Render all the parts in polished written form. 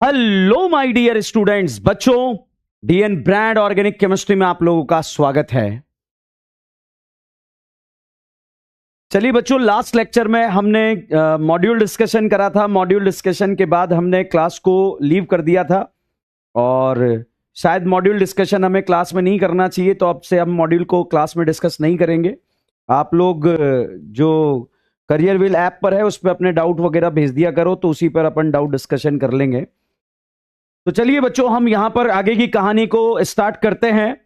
Hello my dear students, बच्चों, DN brand organic chemistry में आप लोगों का स्वागत है। चलिए बच्चों, लास्ट लेक्चर में हमने मॉड्यूल डिस्कशन करा था। मॉड्यूल डिस्कशन के बाद हमने क्लास को लीव कर दिया था और शायद मॉड्यूल डिस्कशन हमें क्लास में नहीं करना चाहिए, तो अब से हम मॉड्यूल को क्लास में डिस्कस नहीं करेंगे। आप लोग जो करियर विल ऐप पर है उस पर अपने डाउट वगैरह भेज दिया करो, तो उसी पर अपन डाउट डिस्कशन कर लेंगे। तो चलिए बच्चों, हम यहां पर आगे की कहानी को स्टार्ट करते हैं।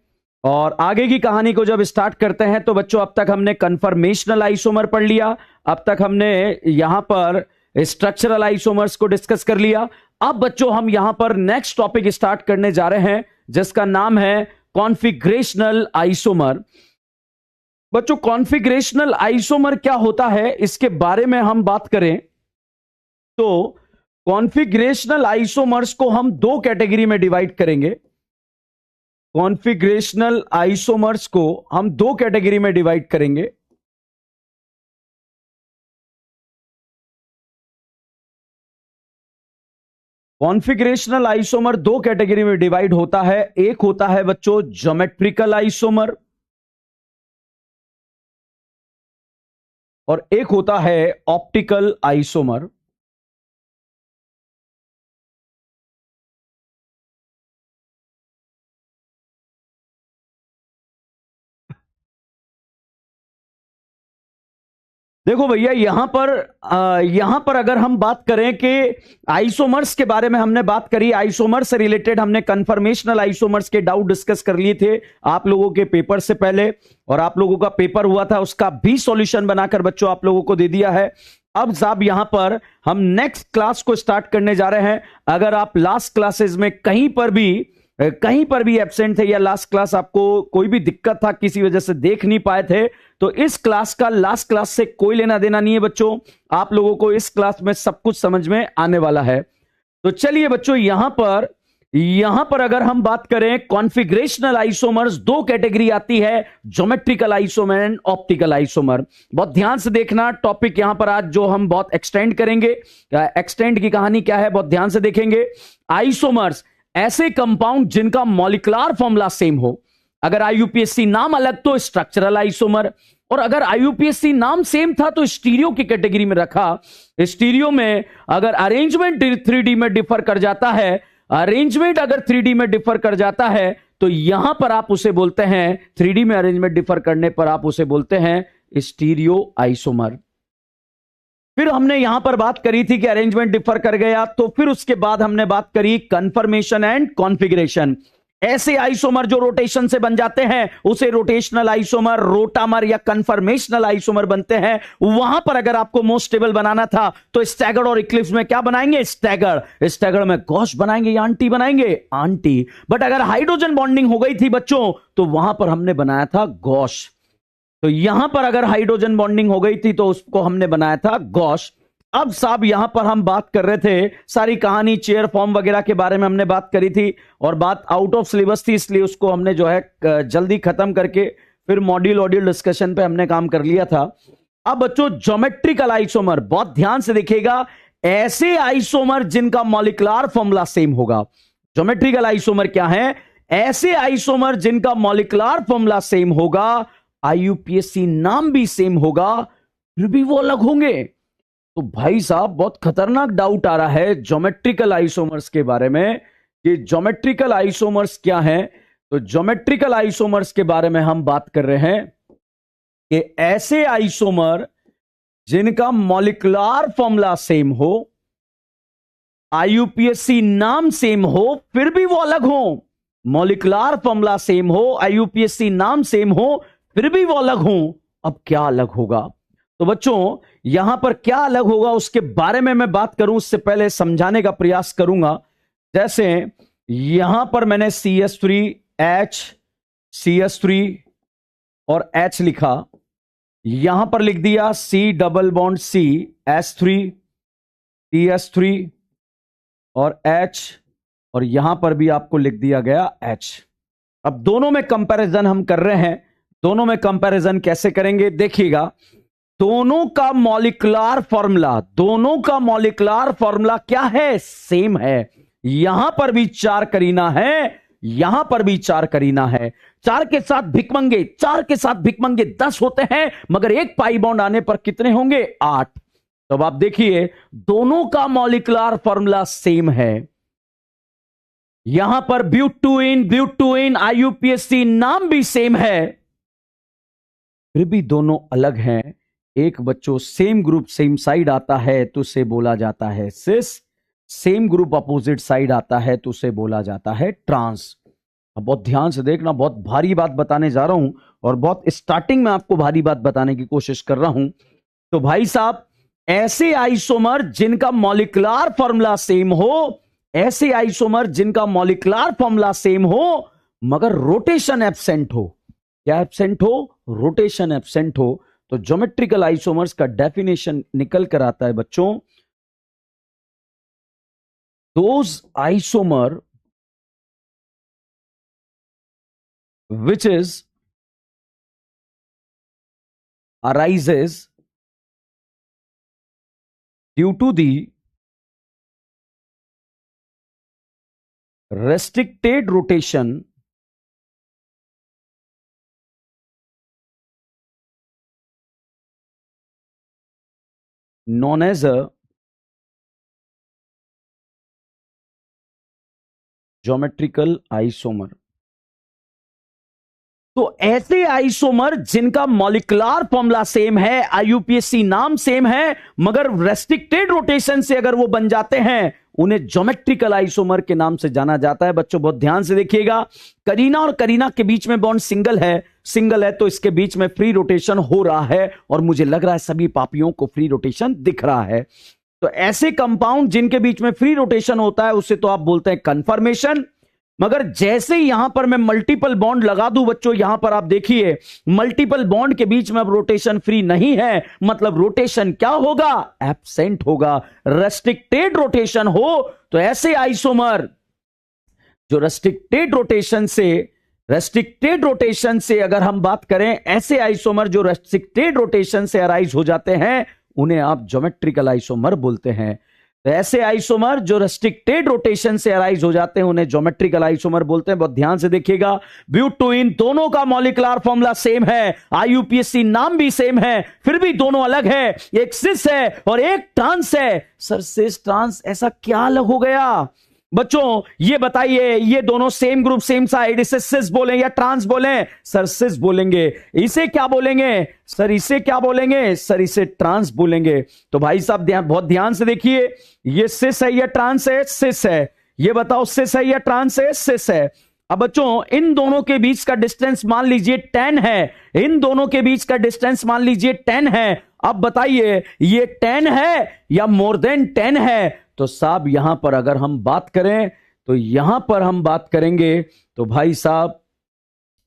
और आगे की कहानी को जब स्टार्ट करते हैं तो बच्चों, अब तक हमने कन्फर्मेशनल आइसोमर पढ़ लिया, अब तक हमने यहां पर स्ट्रक्चरल आइसोमर्स को डिस्कस कर लिया। अब बच्चों हम यहां पर नेक्स्ट टॉपिक स्टार्ट करने जा रहे हैं जिसका नाम है कॉन्फिगरेशनल आइसोमर। बच्चों, कॉन्फिगरेशनल आइसोमर क्या होता है इसके बारे में हम बात करें तो कॉन्फिगरेशनल आइसोमर्स को हम दो कैटेगरी में डिवाइड करेंगे। कॉन्फिगरेशनल आइसोमर्स को हम दो कैटेगरी में डिवाइड करेंगे। कॉन्फिगरेशनल आइसोमर दो कैटेगरी में डिवाइड होता है। एक होता है बच्चों ज्योमेट्रिकल आइसोमर और एक होता है ऑप्टिकल आइसोमर। देखो भैया, यहां पर अगर हम बात करें कि आइसोमर्स के बारे में हमने बात करी, आइसोमर्स से रिलेटेड हमने कंफर्मेशनल आइसोमर्स के डाउट डिस्कस कर लिए थे आप लोगों के पेपर से पहले, और आप लोगों का पेपर हुआ था उसका भी सॉल्यूशन बनाकर बच्चों आप लोगों को दे दिया है। अब साहब यहां पर हम नेक्स्ट क्लास को स्टार्ट करने जा रहे हैं। अगर आप लास्ट क्लासेस में कहीं पर भी एब्सेंट थे या लास्ट क्लास आपको कोई भी दिक्कत था, किसी वजह से देख नहीं पाए थे, तो इस क्लास का लास्ट क्लास से कोई लेना देना नहीं है बच्चों। आप लोगों को इस क्लास में सब कुछ समझ में आने वाला है। तो चलिए बच्चों, यहां पर अगर हम बात करें कॉन्फिगरेशनल आइसोमर्स, दो कैटेगरी आती है, geometrical isomer and optical isomer. बहुत ध्यान से देखना, टॉपिक यहां पर आज जो हम बहुत एक्सटेंड करेंगे, एक्सटेंड की कहानी क्या है बहुत ध्यान से देखेंगे। आइसोमर्स ऐसे कंपाउंड जिनका मॉलिक्यूलर फॉर्मूला सेम हो। अगर आईयूपीएससी नाम अलग तो स्ट्रक्चरल आइसोमर, और अगर आईयूपीएससी नाम सेम था तो स्टीरियो की कैटेगरी में रखा। स्टीरियो में अगर अरेंजमेंट 3D में डिफर कर जाता है, अरेंजमेंट अगर 3D में डिफर कर जाता है तो यहां पर आप उसे बोलते हैं, 3D में अरेंजमेंट डिफर करने पर आप उसे बोलते हैं स्टीरियो आइसोमर। फिर हमने यहां पर बात करी थी कि अरेंजमेंट डिफर कर गया, तो फिर उसके बाद हमने बात करी कन्फर्मेशन एंड कॉन्फिगरेशन। ऐसे आइसोमर जो रोटेशन से बन जाते हैं उसे रोटेशनल आइसोमर, रोटामर या कन्फर्मेशनल आइसोमर बनते हैं। वहां पर अगर आपको मोस्ट स्टेबल बनाना था तो स्टैगर्ड और इक्लिप्स में क्या बनाएंगे? स्टैगर्ड में गॉस बनाएंगे या आंटी बनाएंगे? आंटी। बट अगर हाइड्रोजन बॉन्डिंग हो गई थी बच्चों तो वहां पर हमने बनाया था गॉस। तो यहां पर अगर हाइड्रोजन बॉन्डिंग हो गई थी तो उसको हमने बनाया था गॉस। अब साहब यहां पर हम बात कर रहे थे, सारी कहानी चेयर फॉर्म वगैरह के बारे में हमने बात करी थी और बात आउट ऑफ सिलेबस थी, इसलिए उसको हमने जो है जल्दी खत्म करके फिर मॉड्यूल डिस्कशन पे हमने काम कर लिया था। अब बच्चों ज्योमेट्रिकल आइसोमर, बहुत ध्यान से देखिएगा, ऐसे आइसोमर जिनका मॉलिक्यूलर फॉर्मूला सेम होगा। ज्योमेट्रिकल आइसोमर क्या है? ऐसे आइसोमर जिनका मॉलिक्यूलर फॉर्मूला सेम होगा, आईयूपीएससी नाम भी सेम होगा, फिर भी वो अलग होंगे। तो भाई साहब बहुत खतरनाक डाउट आ रहा है ज्योमेट्रिकल आइसोमर्स के बारे में कि ज्योमेट्रिकल आइसोमर्स क्या हैं। तो ज्योमेट्रिकल आइसोमर्स के बारे में हम बात कर रहे हैं कि ऐसे आइसोमर जिनका मॉलिक्यूलर फॉर्मूला सेम हो, आईयूपीएससी नाम सेम हो, फिर भी वो अलग हो। मॉलिक्यूलर फॉर्मूला सेम हो, आईयूपीएससी नाम सेम हो, फिर भी वो अलग हो। अब क्या अलग होगा? तो बच्चों यहां पर क्या अलग होगा उसके बारे में मैं बात करूं, उससे पहले समझाने का प्रयास करूंगा। जैसे यहां पर मैंने CH3H, CH3 और H लिखा, यहां पर लिख दिया C double bond C, H3, CH3 और H, और यहां पर भी आपको लिख दिया गया H। अब दोनों में कंपैरिजन हम कर रहे हैं। दोनों में कंपैरिजन कैसे करेंगे देखिएगा। दोनों का मॉलिक्यूलर फॉर्मूला क्या है? सेम है। यहां पर भी 4 करीना है, यहां पर भी 4 करीना है। 4 के साथ भिकमंगे, 4 के साथ भिकमंगे 10 होते हैं, मगर एक पाई बॉन्ड आने पर कितने होंगे? 8। तो अब आप देखिए दोनों का मॉलिक्यूलर फॉर्मूला सेम है। यहां पर ब्यूटूइन आईयूपीएसी नाम भी सेम है, फिर भी दोनों अलग हैं। एक बच्चों सेम ग्रुप सेम साइड आता है तो उसे बोला जाता है सिस, सेम ग्रुप अपोजिट साइड आता है तो उसे बोला जाता है ट्रांस। अब बहुत ध्यान से देखना, बहुत भारी बात बताने जा रहा हूं और बहुत स्टार्टिंग में आपको भारी बात बताने की कोशिश कर रहा हूं। तो भाई साहब, ऐसे आइसोमर जिनका मॉलिक्यूलर फॉर्मूला सेम हो, ऐसे आइसोमर जिनका मॉलिक्यूलर फॉर्मूला सेम हो मगर रोटेशन एब्सेंट हो। क्या एब्सेंट हो? रोटेशन एब्सेंट हो। तो ज्योमेट्रिकल आइसोमर्स का डेफिनेशन निकल कर आता है बच्चों, those isomer which is arises due to the restricted rotation known as a geometrical isomer. तो ऐसे आइसोमर जिनका मॉलिक्यूलर फॉर्मूला सेम है, आईयूपीएसी नाम सेम है, मगर रेस्ट्रिक्टेड रोटेशन से अगर वो बन जाते हैं उन्हें ज्योमेट्रिकल आइसोमर के नाम से जाना जाता है। बच्चों बहुत ध्यान से देखिएगा, करीना और करीना के बीच में बॉन्ड सिंगल है तो इसके बीच में फ्री रोटेशन हो रहा है और मुझे लग रहा है सभी पापियों को फ्री रोटेशन दिख रहा है। तो ऐसे कंपाउंड जिनके बीच में फ्री रोटेशन होता है उसे तो आप बोलते हैं कन्फर्मेशन। मगर जैसे ही यहां पर मैं मल्टीपल बॉन्ड लगा दूं बच्चों, यहां पर आप देखिए मल्टीपल बॉन्ड के बीच में अब रोटेशन फ्री नहीं है, मतलब रोटेशन क्या होगा? एब्सेंट होगा। रेस्ट्रिक्टेड रोटेशन हो तो ऐसे आइसोमर जो रेस्ट्रिक्टेड रोटेशन से अगर हम बात करें, ऐसे आइसोमर जो रेस्ट्रिक्टेड रोटेशन से अराइज हो जाते हैं उन्हें आप ज्योमेट्रिकल आइसोमर बोलते हैं। तो ऐसे आइसोमर जो रेस्ट्रिक्टेड रोटेशन से अराइज हो जाते हैं उन्हें ज्योमेट्रिकल आइसोमर बोलते हैं। बहुत ध्यान से देखिएगा, ब्यूटूइन दोनों का मॉलिक्यूलर फॉर्मूला सेम है, आईयूपीएसी नाम भी सेम है, फिर भी दोनों अलग है। एक सिस है और एक ट्रांस है। सर सिस ट्रांस ऐसा क्या अलग हो गया? बच्चों ये बताइए, ये दोनों सेम ग्रुप सेम साइड, इसे सिस बोलें या ट्रांस बोलें? सर सिस बोलेंगे। इसे क्या बोलेंगे? सर इसे क्या बोलेंगे? सर इसे ट्रांस बोलेंगे। तो भाई साहब बहुत ध्यान से देखिए, ये सिस है या ट्रांस है? सिस है। ये बताओ सिस है या ट्रांस है? सिस है। अब बच्चों इन दोनों के बीच का डिस्टेंस मान लीजिए 10 है, इन दोनों के बीच का डिस्टेंस मान लीजिए 10 है। अब बताइए ये 10 है या मोर देन 10 है? तो साहब यहां पर अगर हम बात करें तो यहां पर हम बात करेंगे तो भाई साहब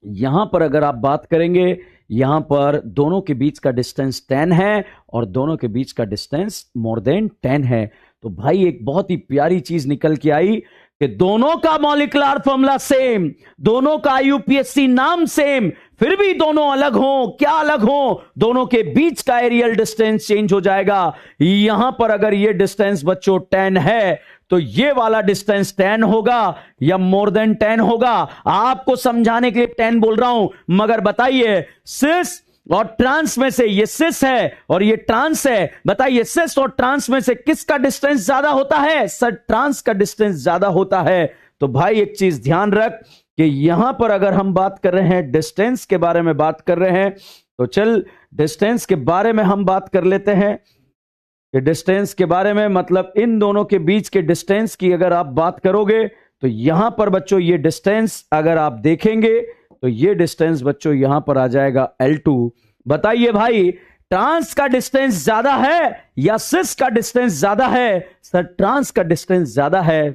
यहां पर अगर आप बात करेंगे, यहां पर दोनों के बीच का डिस्टेंस 10 है और दोनों के बीच का डिस्टेंस मोर देन 10 है। तो भाई एक बहुत ही प्यारी चीज निकल के आई कि दोनों का मॉलिक्यूलर फॉर्मूला सेम, दोनों का आईयूपीएसी नाम सेम, फिर भी दोनों अलग हों। क्या अलग हों? दोनों के बीच का एरियल डिस्टेंस चेंज हो जाएगा। यहां पर अगर ये डिस्टेंस बच्चों 10 है तो ये वाला डिस्टेंस 10 होगा या मोर देन 10 होगा? आपको समझाने के लिए 10 बोल रहा हूं, मगर बताइए सिस और ट्रांस में से ये सिस है और ये ट्रांस है, बताइए सिस और ट्रांस में से किसका डिस्टेंस ज्यादा होता है? सर ट्रांस का डिस्टेंस ज्यादा होता है। तो भाई एक चीज ध्यान रख कि यहां पर अगर हम बात कर रहे हैं, डिस्टेंस के बारे में बात कर रहे हैं, तो चल डिस्टेंस के बारे में हम बात कर लेते हैं कि डिस्टेंस के बारे में मतलब इन दोनों के बीच के डिस्टेंस की अगर आप बात करोगे तो यहां पर बच्चों ये डिस्टेंस अगर आप देखेंगे तो ये डिस्टेंस बच्चों यहां पर आ जाएगा L2। बताइए भाई ट्रांस का डिस्टेंस ज्यादा है या सिस का डिस्टेंस ज्यादा है? सर ट्रांस का डिस्टेंस ज्यादा है।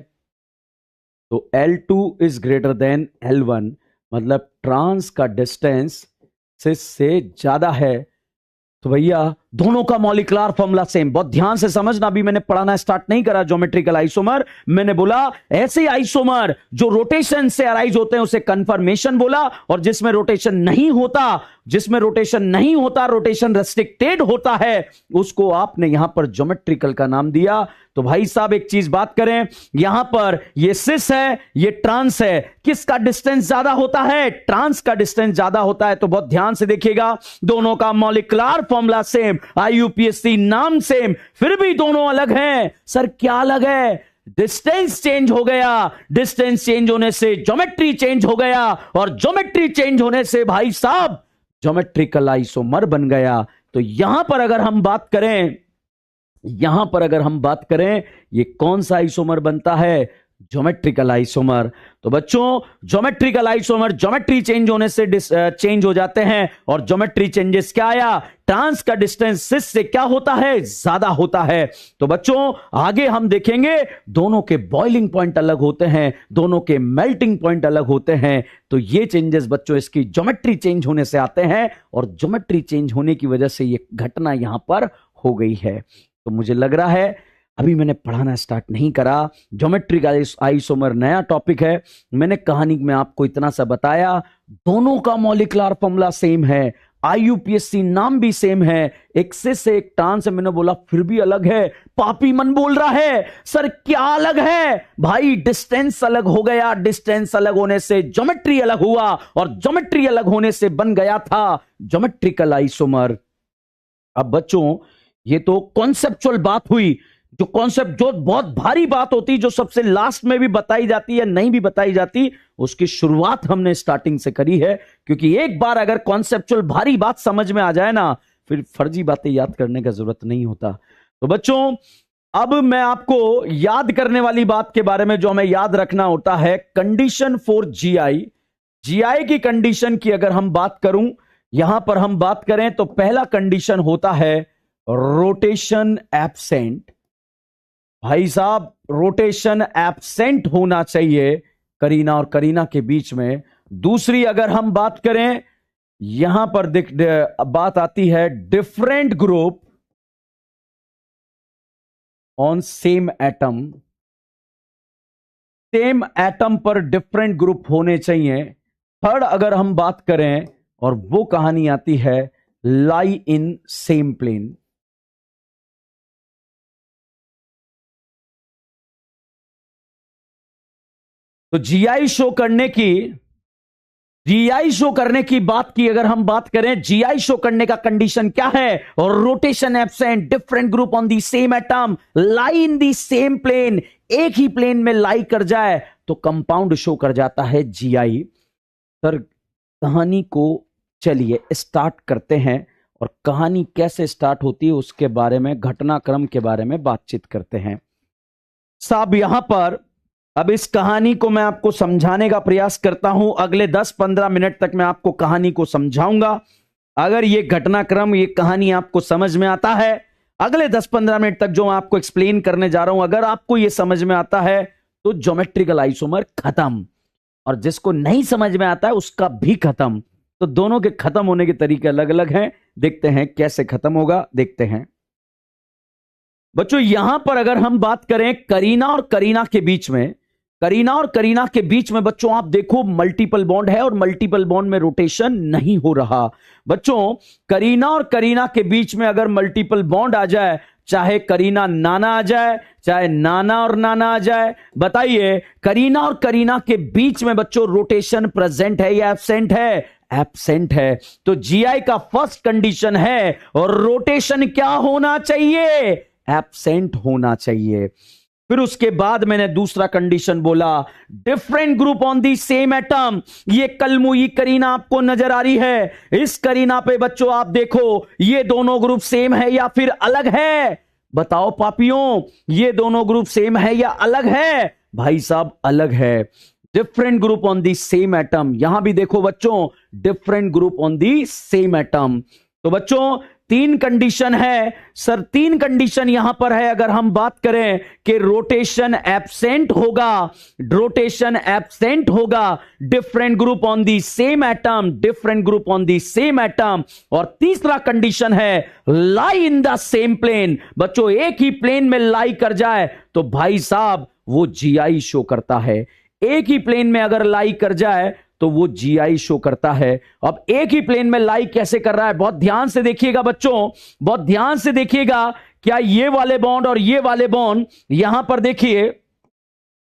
तो L2 is greater than L1, मतलब ट्रांस का डिस्टेंस सिस से ज्यादा है। तो भैया दोनों का मॉलिक्यूलर फॉर्मूला सेम। बहुत ध्यान से समझना, अभी मैंने पढ़ाना स्टार्ट नहीं करा ज्योमेट्रिकल आइसोमर। मैंने बोला ऐसे आइसोमर जो रोटेशन से अराइज होते हैं उसे कन्फर्मेशन बोला, और जिसमें रोटेशन नहीं होता, रोटेशन रेस्ट्रिक्टेड होता है, उसको आपने यहां पर ज्योमेट्रिकल का नाम दिया। तो भाई साहब एक चीज बात करें, यहां पर ये सिस है, ये ट्रांस है, किसका डिस्टेंस ज्यादा होता है? ट्रांस का डिस्टेंस ज्यादा होता है। तो बहुत ध्यान से देखिएगा, दोनों का मॉलिक्यूलर फॉर्मूला सेम, IUPAC नाम सेम, फिर भी दोनों अलग हैं। सर क्या अलग है? डिस्टेंस चेंज हो गया, डिस्टेंस चेंज होने से ज्योमेट्री चेंज हो गया, और ज्योमेट्री चेंज होने से भाई साहब ज्योमेट्रिकल आइसोमर बन गया। तो यहां पर अगर हम बात करें, ये कौन सा आइसोमर बनता है? Geometrical isomer. तो बच्चों ज्योमेट्रिकल आइसोमर ज्योमेट्री चेंज होने से चेंज हो जाते हैं, और ज्योमेट्री चेंजेस क्या आया? ट्रांस का डिस्टेंस सिस से क्या होता है? ज्यादा होता है। तो बच्चों आगे हम देखेंगे दोनों के बॉइलिंग पॉइंट अलग होते हैं, दोनों के मेल्टिंग पॉइंट अलग होते हैं। तो ये चेंजेस बच्चों इसकी ज्योमेट्री चेंज होने से आते हैं, और ज्योमेट्री चेंज होने की वजह से ये घटना यहां पर हो गई है। तो मुझे लग रहा है अभी मैंने पढ़ाना स्टार्ट नहीं करा, ज्योमेट्रिकल आइसोमर नया टॉपिक है। मैंने कहानी में आपको इतना सा बताया, दोनों का मॉलिक्यूलर फॉर्मूला सेम है, IUPAC नाम भी सेम है, एक से एक ट्रांस है। मैंने बोला फिर भी अलग है। पापी मन बोल रहा है सर क्या अलग है? भाई डिस्टेंस अलग हो गया, डिस्टेंस अलग होने से ज्योमेट्री अलग हुआ, और ज्योमेट्री अलग होने से बन गया था ज्योमेट्रिकल आइसोमर। अब बच्चों ये तो कॉन्सेप्चुअल बात हुई, जो कॉन्सेप्ट जो बहुत भारी बात होती, जो सबसे लास्ट में भी बताई जाती है, नहीं भी बताई जाती, उसकी शुरुआत हमने स्टार्टिंग से करी है। क्योंकि एक बार अगर कॉन्सेप्चुअल भारी बात समझ में आ जाए ना, फिर फर्जी बातें याद करने का जरूरत नहीं होता। तो बच्चों अब मैं आपको याद करने वाली बात के बारे में जो हमें याद रखना होता है, कंडीशन फॉर GI की कंडीशन की अगर हम बात करूं, यहां पर हम बात करें तो पहला कंडीशन होता है रोटेशन एब्सेंट। भाई साहब रोटेशन एब्सेंट होना चाहिए करीना और करीना के बीच में। दूसरी अगर हम बात करें, यहां पर बात आती है different group on same atom पर डिफरेंट ग्रुप होने चाहिए। थर्ड अगर हम बात करें, और वो कहानी आती है लाई इन सेम प्लेन। तो GI शो करने की बात की अगर हम बात करें, GI शो करने का कंडीशन क्या है? और rotation absent, different group on the same atom, lie in the same plane, एक ही प्लेन में लाई कर जाए तो कंपाउंड शो कर जाता है GI। सर कहानी को चलिए स्टार्ट करते हैं, और कहानी कैसे स्टार्ट होती है उसके बारे में, घटनाक्रम के बारे में बातचीत करते हैं। साहब यहां पर अब इस कहानी को मैं आपको समझाने का प्रयास करता हूं। अगले 10-15 मिनट तक मैं आपको कहानी को समझाऊंगा। अगर ये घटनाक्रम, ये कहानी आपको समझ में आता है, अगले 10-15 मिनट तक जो मैं आपको एक्सप्लेन करने जा रहा हूं, अगर आपको ये समझ में आता है तो ज्योमेट्रिकल आइसोमर खत्म, और जिसको नहीं समझ में आता है उसका भी खत्म। तो दोनों के खत्म होने के तरीके अलग अलग हैं। देखते हैं कैसे खत्म होगा, देखते हैं। बच्चों यहां पर अगर हम बात करें करीना और करीना के बीच में, बच्चों आप देखो मल्टीपल बॉन्ड है, और मल्टीपल बॉन्ड में रोटेशन नहीं हो रहा। बच्चों करीना और करीना के बीच में अगर मल्टीपल बॉन्ड आ जाए, चाहे करीना नाना आ जाए, चाहे नाना और नाना आ जाए, बताइए करीना और करीना के बीच में बच्चों रोटेशन प्रेजेंट है या एब्सेंट है? एब्सेंट है। तो GI का फर्स्ट कंडीशन है, और रोटेशन क्या होना चाहिए? एब्सेंट होना चाहिए। फिर उसके बाद मैंने दूसरा कंडीशन बोला, different group on the same atom. ये कलमुई करीना आपको नजर आ रही है, इस करीना पे बच्चों आप देखो, ये दोनों ग्रुप सेम है या फिर अलग है? बताओ पापियों, ये दोनों ग्रुप सेम है या अलग है? भाई साहब अलग है। Different group on the same atom, यहां भी देखो बच्चों different group on the same atom. तो बच्चों तीन कंडीशन है सर, तीन कंडीशन यहां पर है। अगर हम बात करें कि रोटेशन एब्सेंट होगा, रोटेशन एब्सेंट होगा, different group on the same atom, different group on the same atom. और तीसरा कंडीशन है लाई इन द सेम प्लेन। बच्चों एक ही प्लेन में लाई कर जाए तो भाई साहब वो जीआई शो करता है। एक ही प्लेन में अगर लाई कर जाए तो वो जीआई शो करता है। अब एक ही प्लेन में लाई कैसे कर रहा है, बहुत ध्यान से देखिएगा बच्चों, बहुत ध्यान से देखिएगा। क्या ये वाले बॉन्ड और ये वाले बॉन्ड, यहां पर देखिए,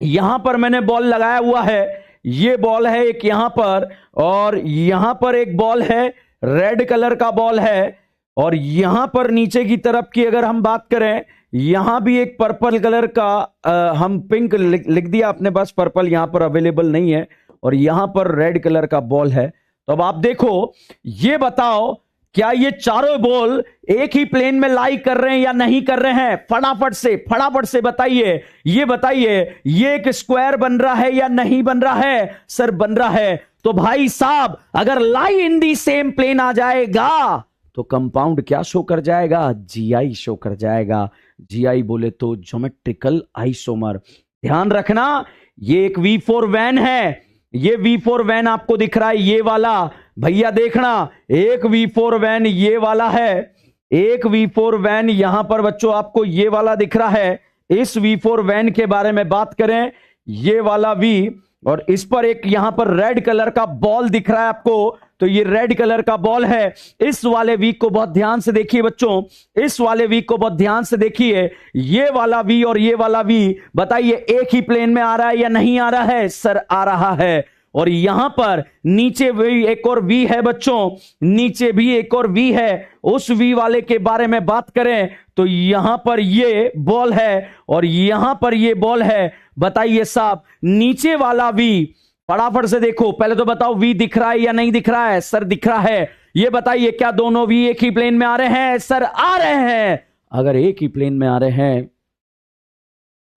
यहां पर मैंने बॉल लगाया हुआ है, ये बॉल है एक यहां पर, और यहां पर एक बॉल है, रेड कलर का बॉल है। और यहां पर नीचे की तरफ की अगर हम बात करें, यहां भी एक पर्पल कलर का, हम पिंक लिख दिया अपने पास, पर्पल यहां पर अवेलेबल नहीं है, और यहां पर रेड कलर का बॉल है। तो अब आप देखो, ये बताओ क्या ये चारों बॉल एक ही प्लेन में लाई कर रहे हैं या नहीं कर रहे हैं? फटाफट से बताइए, ये बताइए, ये एक स्क्वायर बन रहा है या नहीं बन रहा है? सर बन रहा है। तो भाई साहब अगर लाई इन दी सेम प्लेन आ जाएगा तो कंपाउंड क्या शो कर जाएगा? जीआई शो कर जाएगा। जीआई बोले तो ज्योमेट्रिकल आइसोमर। ध्यान रखना, ये एक V4 वैन है, ये V4 वैन आपको दिख रहा है, ये वाला भैया देखना, एक V4 वैन ये वाला है, एक V4 वैन यहां पर बच्चों आपको ये वाला दिख रहा है। इस V4 वैन के बारे में बात करें, ये वाला V, और इस पर एक यहां पर रेड कलर का बॉल दिख रहा है आपको, तो ये रेड कलर का बॉल है। इस वाले वी को बहुत ध्यान से देखिए बच्चों, इस वाले वी को बहुत ध्यान से देखिए, ये वाला वी और ये वाला वी, बताइए एक ही प्लेन में आ रहा है या नहीं आ रहा है? सर आ रहा है। और यहां पर नीचे भी एक और वी है बच्चों, नीचे भी एक और वी है। उस वी वाले के बारे में बात करें तो यहां पर ये बॉल है और यहां पर ये बॉल है। बताइए साहब नीचे वाला वी, फटाफट से देखो, पहले तो बताओ वी दिख रहा है या नहीं दिख रहा है? सर दिख रहा है। ये बताइए क्या दोनों वी एक ही प्लेन में आ रहे हैं? सर आ रहे हैं। अगर एक ही प्लेन में आ रहे हैं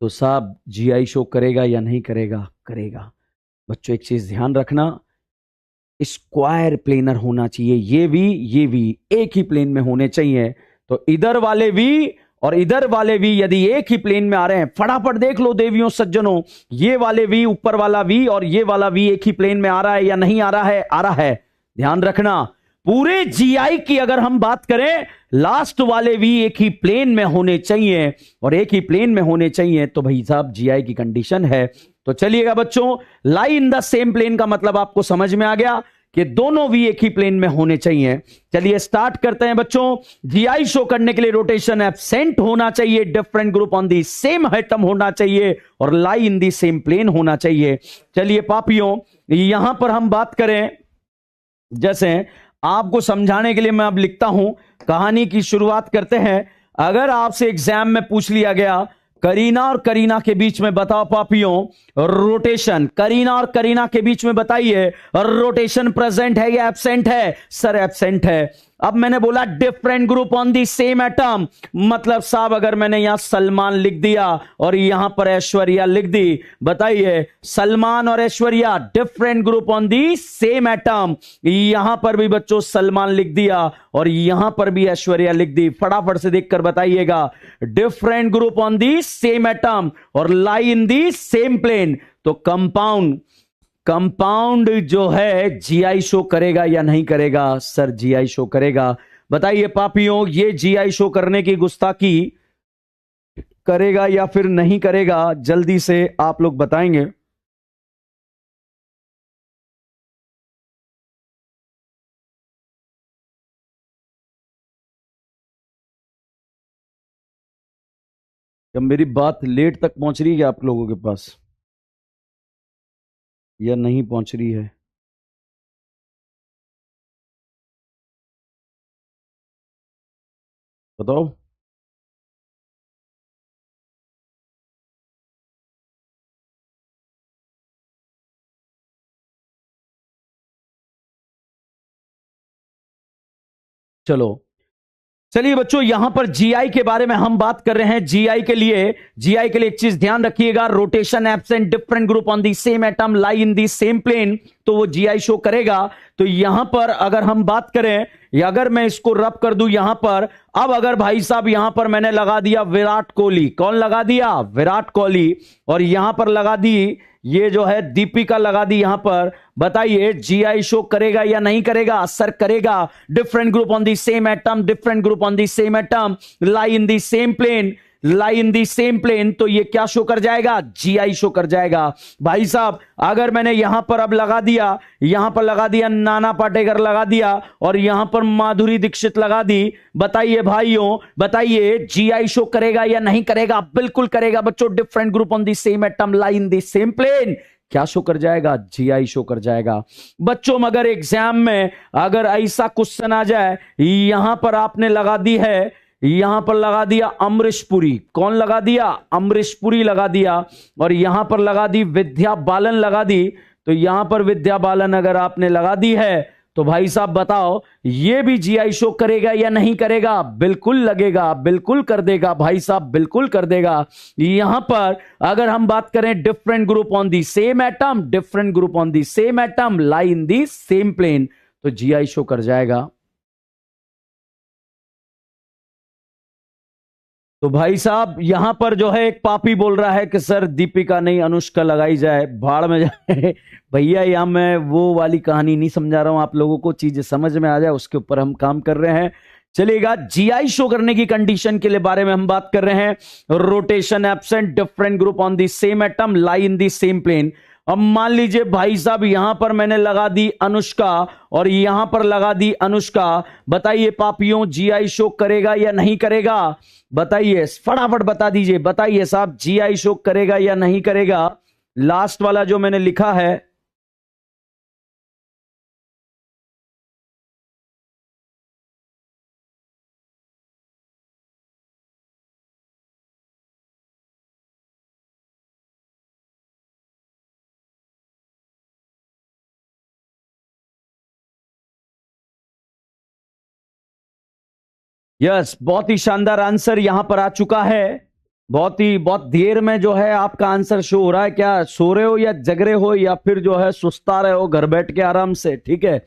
तो साहब जीआई शो करेगा या नहीं करेगा? करेगा। बच्चों एक चीज ध्यान रखना, स्क्वायर प्लेनर होना चाहिए। ये भी एक ही प्लेन में होने चाहिए। तो इधर वाले वी और इधर वाले वी यदि एक ही प्लेन में आ रहे हैं, फटाफट देख लो देवियों सज्जनों, ये वाले वी, ऊपर वाला वी और ये वाला वी एक ही प्लेन में आ रहा है या नहीं आ रहा है? आ रहा है। ध्यान रखना, पूरे जीआई की अगर हम बात करें, लास्ट वाले वी एक ही प्लेन में होने चाहिए, और एक ही प्लेन में होने चाहिए तो भाई साहब जीआई की कंडीशन है। तो चलिएगा बच्चों, लाई इन द सेम प्लेन का मतलब आपको समझ में आ गया कि दोनों वी एक ही प्लेन में होने चाहिए। चलिए स्टार्ट करते हैं बच्चों। जीआई शो करने के लिए रोटेशन एब्सेंट होना चाहिए, different group on the same atom होना चाहिए, और लाई इन दी सेम प्लेन होना चाहिए। चलिए पापियों, यहां पर हम बात करें, जैसे आपको समझाने के लिए मैं अब लिखता हूं, कहानी की शुरुआत करते हैं। अगर आपसे एग्जाम में पूछ लिया गया करीना और करीना के बीच में बताओ पापियों रोटेशन, करीना और करीना के बीच में बताइए रोटेशन प्रेजेंट है या एब्सेंट है? सर एब्सेंट है। अब मैंने बोला different group on the same atom, मतलब साहब अगर मैंने यहां सलमान लिख दिया और यहां पर ऐश्वर्या लिख दी, बताइए सलमान और Aishwarya different group on the same atom. यहां पर भी बच्चों सलमान लिख दिया और यहां पर भी ऐश्वर्या लिख दी। फटाफट से देखकर बताइएगा, different group on the same atom और लाई इन दी सेम प्लेन। तो कंपाउंड जो है जीआई शो करेगा या नहीं करेगा? सर जीआई शो करेगा। बताइए पापियों, ये जीआई शो करने की गुस्ताखी करेगा या फिर नहीं करेगा? जल्दी से आप लोग बताएंगे। जब मेरी बात लेट तक पहुंच रही है आप लोगों के पास या नहीं पहुंच रही है? बताओ। चलो चलिए बच्चों, यहां पर जीआई के बारे में हम बात कर रहे हैं। जीआई के लिए एक चीज ध्यान रखिएगा, rotation absent, different group on the same atom, lie in the same plane, तो वो जीआई शो करेगा। तो यहां पर अगर हम बात करें, या अगर मैं इसको रब कर दूं यहां पर, अब अगर भाई साहब यहां पर मैंने लगा दिया विराट कोहली, कौन लगा दिया? विराट कोहली, और यहां पर लगा दी ये जो है दीपिका लगा दी यहां पर, बताइए जीआई शो करेगा या नहीं करेगा? सर करेगा। Different group on the same atom, different group on the same atom, lie in the same plane, lie in the same plane, तो ये क्या शो कर जाएगा? जीआई शो कर जाएगा। भाई साहब अगर मैंने यहां पर अब लगा दिया, यहां पर लगा दिया नाना पाटेकर लगा दिया, और यहां पर माधुरी दीक्षित लगा दी, बताइए भाइयों, बताइए जीआई शो करेगा या नहीं करेगा? बिल्कुल करेगा बच्चों। Different group on the same atom, lie in the same plane, क्या शो कर जाएगा? जीआई शो कर जाएगा। बच्चों मगर एग्जाम में अगर ऐसा क्वेश्चन आ जाए, यहां पर आपने लगा दी है, यहां पर लगा दिया अमरीश पुरी, कौन लगा दिया? अमरीश पुरी लगा दिया, और यहां पर लगा दी विद्या बालन लगा दी, तो यहां पर विद्या बालन अगर आपने लगा दी है, तो भाई साहब बताओ ये भी जीआई शो करेगा या नहीं करेगा? बिल्कुल लगेगा, बिल्कुल कर देगा भाई साहब, बिल्कुल कर देगा। यहां पर अगर हम बात करें different group on the same atom, different group on the same atom, lie in the same plane, तो जीआई शो कर जाएगा। तो भाई साहब यहां पर जो है एक पापी बोल रहा है कि सर दीपिका नहीं अनुष्का लगाई जाए, भाड़ में जाए। भैया यहां मैं वो वाली कहानी नहीं समझा रहा हूं, आप लोगों को चीजें समझ में आ जाए उसके ऊपर हम काम कर रहे हैं। चलिएगा, जीआई शो करने की कंडीशन के लिए बारे में हम बात कर रहे हैं। Rotation absent, different group on the same atom, lie in the same plane. अब मान लीजिए भाई साहब यहां पर मैंने लगा दी अनुष्का और यहां पर लगा दी अनुष्का, बताइए पापियों जीआई शो करेगा या नहीं करेगा? बताइए फटाफट बता दीजिए, बताइए साहब जीआई शो करेगा या नहीं करेगा? लास्ट वाला जो मैंने लिखा है, यस बहुत ही शानदार आंसर यहां पर आ चुका है। बहुत देर में जो है आपका आंसर शो हो रहा है। क्या सो रहे हो या जग रहे हो या फिर जो है सुस्ता रहे हो घर बैठ के आराम से? ठीक है,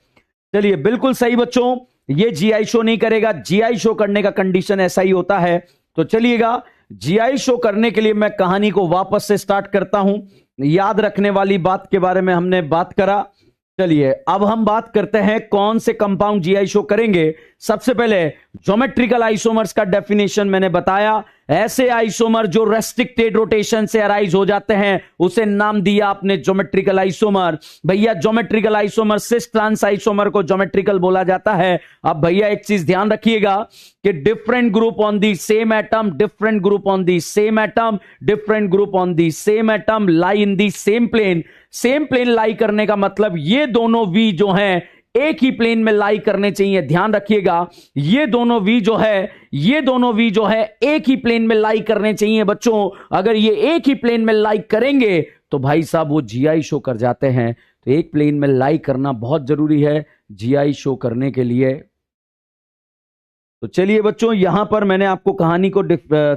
चलिए बिल्कुल सही बच्चों, ये जीआई शो नहीं करेगा। जीआई शो करने का कंडीशन ऐसा ही होता है। तो चलिएगा, जीआई शो करने के लिए मैं कहानी को वापस से स्टार्ट करता हूं। याद रखने वाली बात के बारे में हमने बात करा। चलिए अब हम बात करते हैं कौन से कंपाउंड जीआई शो करेंगे। सबसे पहले ज्योमेट्रिकल आइसोमर्स का डेफिनेशन मैंने बताया। ऐसे आइसोमर जो रेस्ट्रिक्टेड रोटेशन से अराइज हो जाते हैं उसे नाम दिया आपने ज्योमेट्रिकल आइसोमर। भैया geometrical isomer, cis trans isomer को ज्योमेट्रिकल बोला जाता है। अब भैया एक चीज ध्यान रखिएगा कि different group on the same atom, different group on the same atom, different group on the same atom, lie in the same plane. Same plane lie करने का मतलब ये दोनों वी जो हैं एक ही प्लेन में लाई करने चाहिए। ध्यान रखिएगा, ये दोनों वी जो है, ये दोनों वी जो है एक ही प्लेन में लाई करने चाहिए बच्चों। अगर ये एक ही प्लेन में लाई करेंगे तो भाई साहब वो जीआई शो कर जाते हैं। तो एक प्लेन में लाई करना बहुत जरूरी है जीआई शो करने के लिए। तो चलिए बच्चों, यहां पर मैंने आपको कहानी को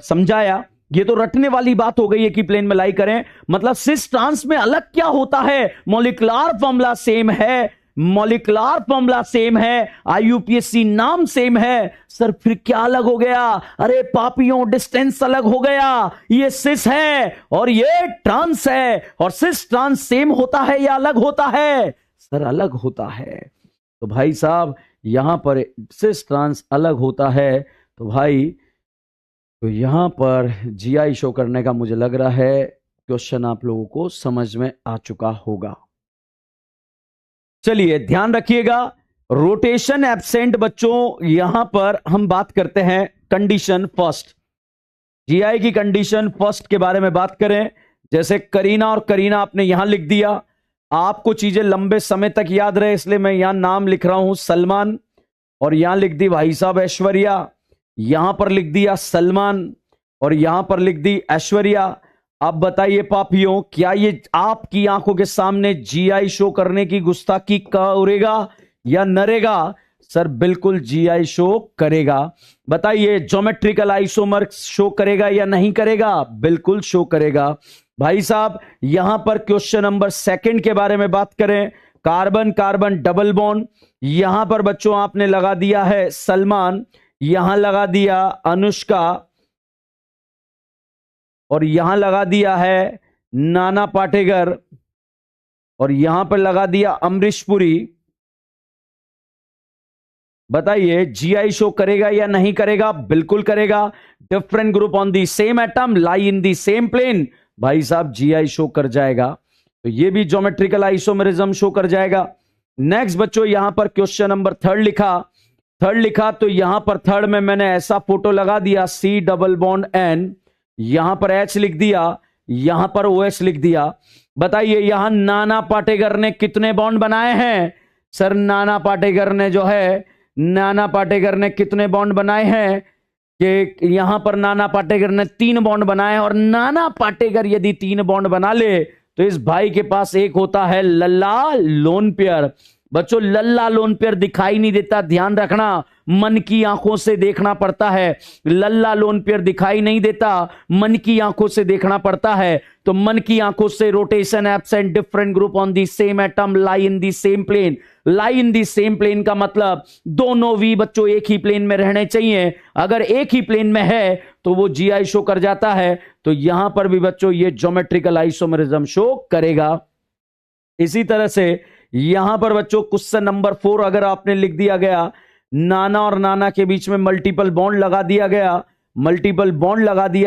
समझाया। ये तो रटने वाली बात हो गई है कि प्लेन में लाई करें, मतलब सिस ट्रांस में अलग क्या होता है? मॉलिक्यूलर फॉर्मूला सेम है, मॉलिक्यूलर फॉर्मूला सेम है, आईयूपीएसी नाम सेम है। सर फिर क्या अलग हो गया? अरे पापियों डिस्टेंस अलग हो गया। ये सिस है और ये ट्रांस है, और सिस ट्रांस सेम होता है या अलग होता है? सर अलग होता है। तो भाई साहब यहां पर सिस ट्रांस अलग होता है, तो भाई तो यहां पर जीआई शो करने का मुझे लग रहा है क्वेश्चन आप लोगों को समझ में आ चुका होगा। चलिए ध्यान रखिएगा, रोटेशन एब्सेंट बच्चों, यहां पर हम बात करते हैं कंडीशन फर्स्ट। जीआई की कंडीशन फर्स्ट के बारे में बात करें, जैसे करीना और करीना आपने यहां लिख दिया। आपको चीजें लंबे समय तक याद रहे इसलिए मैं यहां नाम लिख रहा हूं सलमान, और यहां लिख दी भाई साहब ऐश्वर्या, यहां पर लिख दिया सलमान, और यहां पर लिख दी ऐश्वर्या। अब बताइए पापियों, क्या ये आपकी आंखों के सामने जीआई शो करने की गुस्ताखी करेगा या नरेगा? सर बिल्कुल जीआई शो करेगा। बताइए ज्योमेट्रिकल आइसोमर शो करेगा या नहीं करेगा? बिल्कुल शो करेगा। भाई साहब यहां पर क्वेश्चन नंबर सेकंड के बारे में बात करें कार्बन कार्बन डबल बॉन्ड, यहां पर बच्चों आपने लगा दिया है सलमान, यहां लगा दिया अनुष्का, और यहां लगा दिया है नाना पाटेकर, और यहां पर लगा दिया अमरीश पुरी। बताइए जीआई शो करेगा या नहीं करेगा? बिल्कुल करेगा। Different group on the same atom lie in the same plane, भाई साहब जीआई शो कर जाएगा। तो ये भी ज्योमेट्रिकल आइसोमेरिज्म शो कर जाएगा। नेक्स्ट बच्चों यहां पर क्वेश्चन नंबर थर्ड लिखा, तो यहां पर थर्ड में मैंने ऐसा फोटो लगा दिया, सी डबल बॉन्ड एन, यहां पर एच लिख दिया, यहां पर ओएच लिख दिया। बताइए यहां नाना पाटेकर ने कितने बॉन्ड बनाए हैं? सर नाना पाटेकर ने कितने बॉन्ड बनाए हैं? कि यहां पर नाना पाटेकर ने 3 बॉन्ड बनाए हैं, और नाना पाटेकर यदि 3 बॉन्ड बना ले तो इस भाई के पास एक होता है लल्ला लोन पेयर। बच्चों लल्ला लोन पेयर दिखाई नहीं देता, ध्यान रखना, मन की आंखों से देखना पड़ता है। लल्ला लोन पेयर दिखाई नहीं देता, मन की आंखों से देखना पड़ता है। तो मन की आंखों से rotation absent different group on the same atom lie in the same plane. Lie in the same plane का मतलब दोनों वी बच्चों एक ही प्लेन में रहने चाहिए। अगर एक ही प्लेन में है तो वो जीआई शो कर जाता है। तो यहां पर भी बच्चों ये ज्योमेट्रिकल आइसोमेरिज्म शो करेगा। इसी तरह से यहां पर बच्चों क्वेश्चन नंबर 4 अगर आपने लिख दिया गया, नाना और नाना के बीच में मल्टीपल बॉन्ड लगा दिया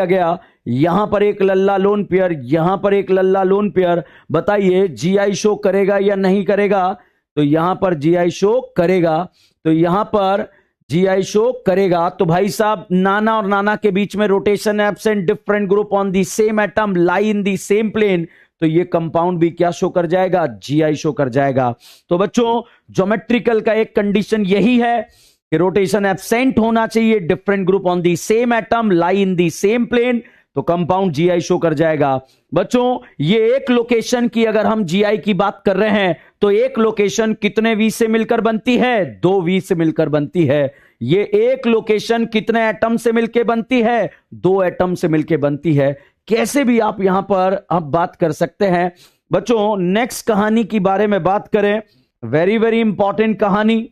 गया, यहां पर एक लल्ला लोन पेयर, यहां पर एक लल्ला लोन पेयर। बताइए जीआई शो करेगा या नहीं करेगा? तो यहां पर जीआई शो करेगा। तो यहां पर जीआई शो करेगा। तो भाई साहब नाना और नाना के बीच में rotation absent different group on the same atom lie in the same plane, तो ये कंपाउंड भी क्या शो कर जाएगा? जीआई शो कर जाएगा। तो बच्चों ज्योमेट्रिकल का एक कंडीशन यही है कि रोटेशन एब्सेंट होना चाहिए, different group on the same atom lie in the same plane, तो कंपाउंड जीआई शो कर जाएगा। बच्चों ये एक लोकेशन की अगर हम जीआई की बात कर रहे हैं तो एक लोकेशन कितने वी से मिलकर बनती है? 2 वी से मिलकर बनती है। ये एक लोकेशन कितने एटम से मिलकर बनती है? 2 एटम से मिलकर बनती है। कैसे भी आप यहां पर अब बात कर सकते हैं। बच्चों नेक्स्ट कहानी की बारे में बात करें, वेरी वेरी इंपॉर्टेंट कहानी।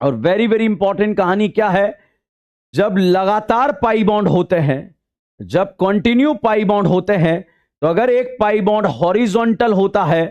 और वेरी वेरी इंपॉर्टेंट कहानी क्या है? जब लगातार पाई बॉन्ड होते हैं, जब कंटिन्यू पाई बॉन्ड होते हैं, तो अगर एक पाई बॉन्ड हॉरिजॉन्टल होता है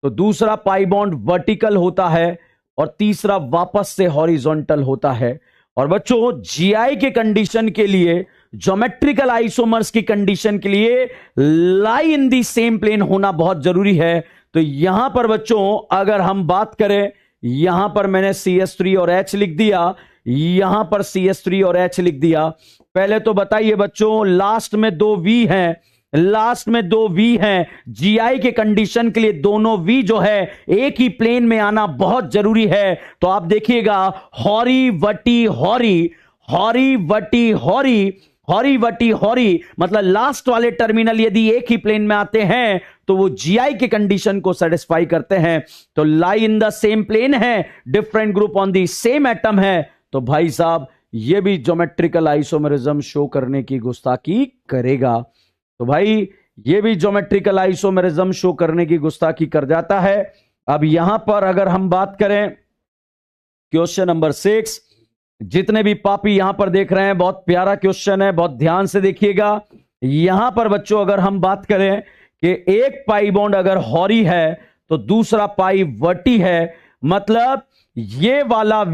तो दूसरा पाई बॉन्ड वर्टिकल होता है और तीसरा वापस से हॉरिजॉन्टल होता है। और बच्चों जीआई के कंडीशन के लिए, ज्योमेट्रिकल आइसोमर्स की कंडीशन के लिए लाई इन दी सेम प्लेन होना बहुत जरूरी है। तो यहां पर बच्चों अगर हम बात करें, यहां पर मैंने CH3 और H लिख दिया, यहां पर CH3 और H लिख दिया। पहले तो बताइए बच्चों लास्ट में 2 V हैं, जीआई के कंडीशन के लिए दोनों V जो है एक ही प्लेन में आना बहुत जरूरी है। तो आप देखिएगा हॉरी वटी हॉरी, मतलब लास्ट वाले टर्मिनल यदि एक ही प्लेन में आते हैं तो वो जीआई के कंडीशन को सेटिस्फाई करते हैं। तो लाई इन द सेम प्लेन है, different group on the same atom है, तो भाई साहब ये भी ज्योमेट्रिकल आइसोमेरिज्म शो करने की गुस्ताखी करेगा। तो भाई ये भी ज्योमेट्रिकल आइसोमेरिज्म शो करने की गुस्ताखी कर जाता है। अब यहां पर अगर हम बात करें क्वेश्चन नंबर 6, जितने भी पापी यहां पर देख रहे हैं, बहुत प्यारा क्वेश्चन है, बहुत ध्यान से देखिएगा। यहां पर बच्चों अगर हम बात करें कि एक पाई बॉन्ड अगर हॉरी है तो दूसरा पाई वर्टी है, मतलब ये वाला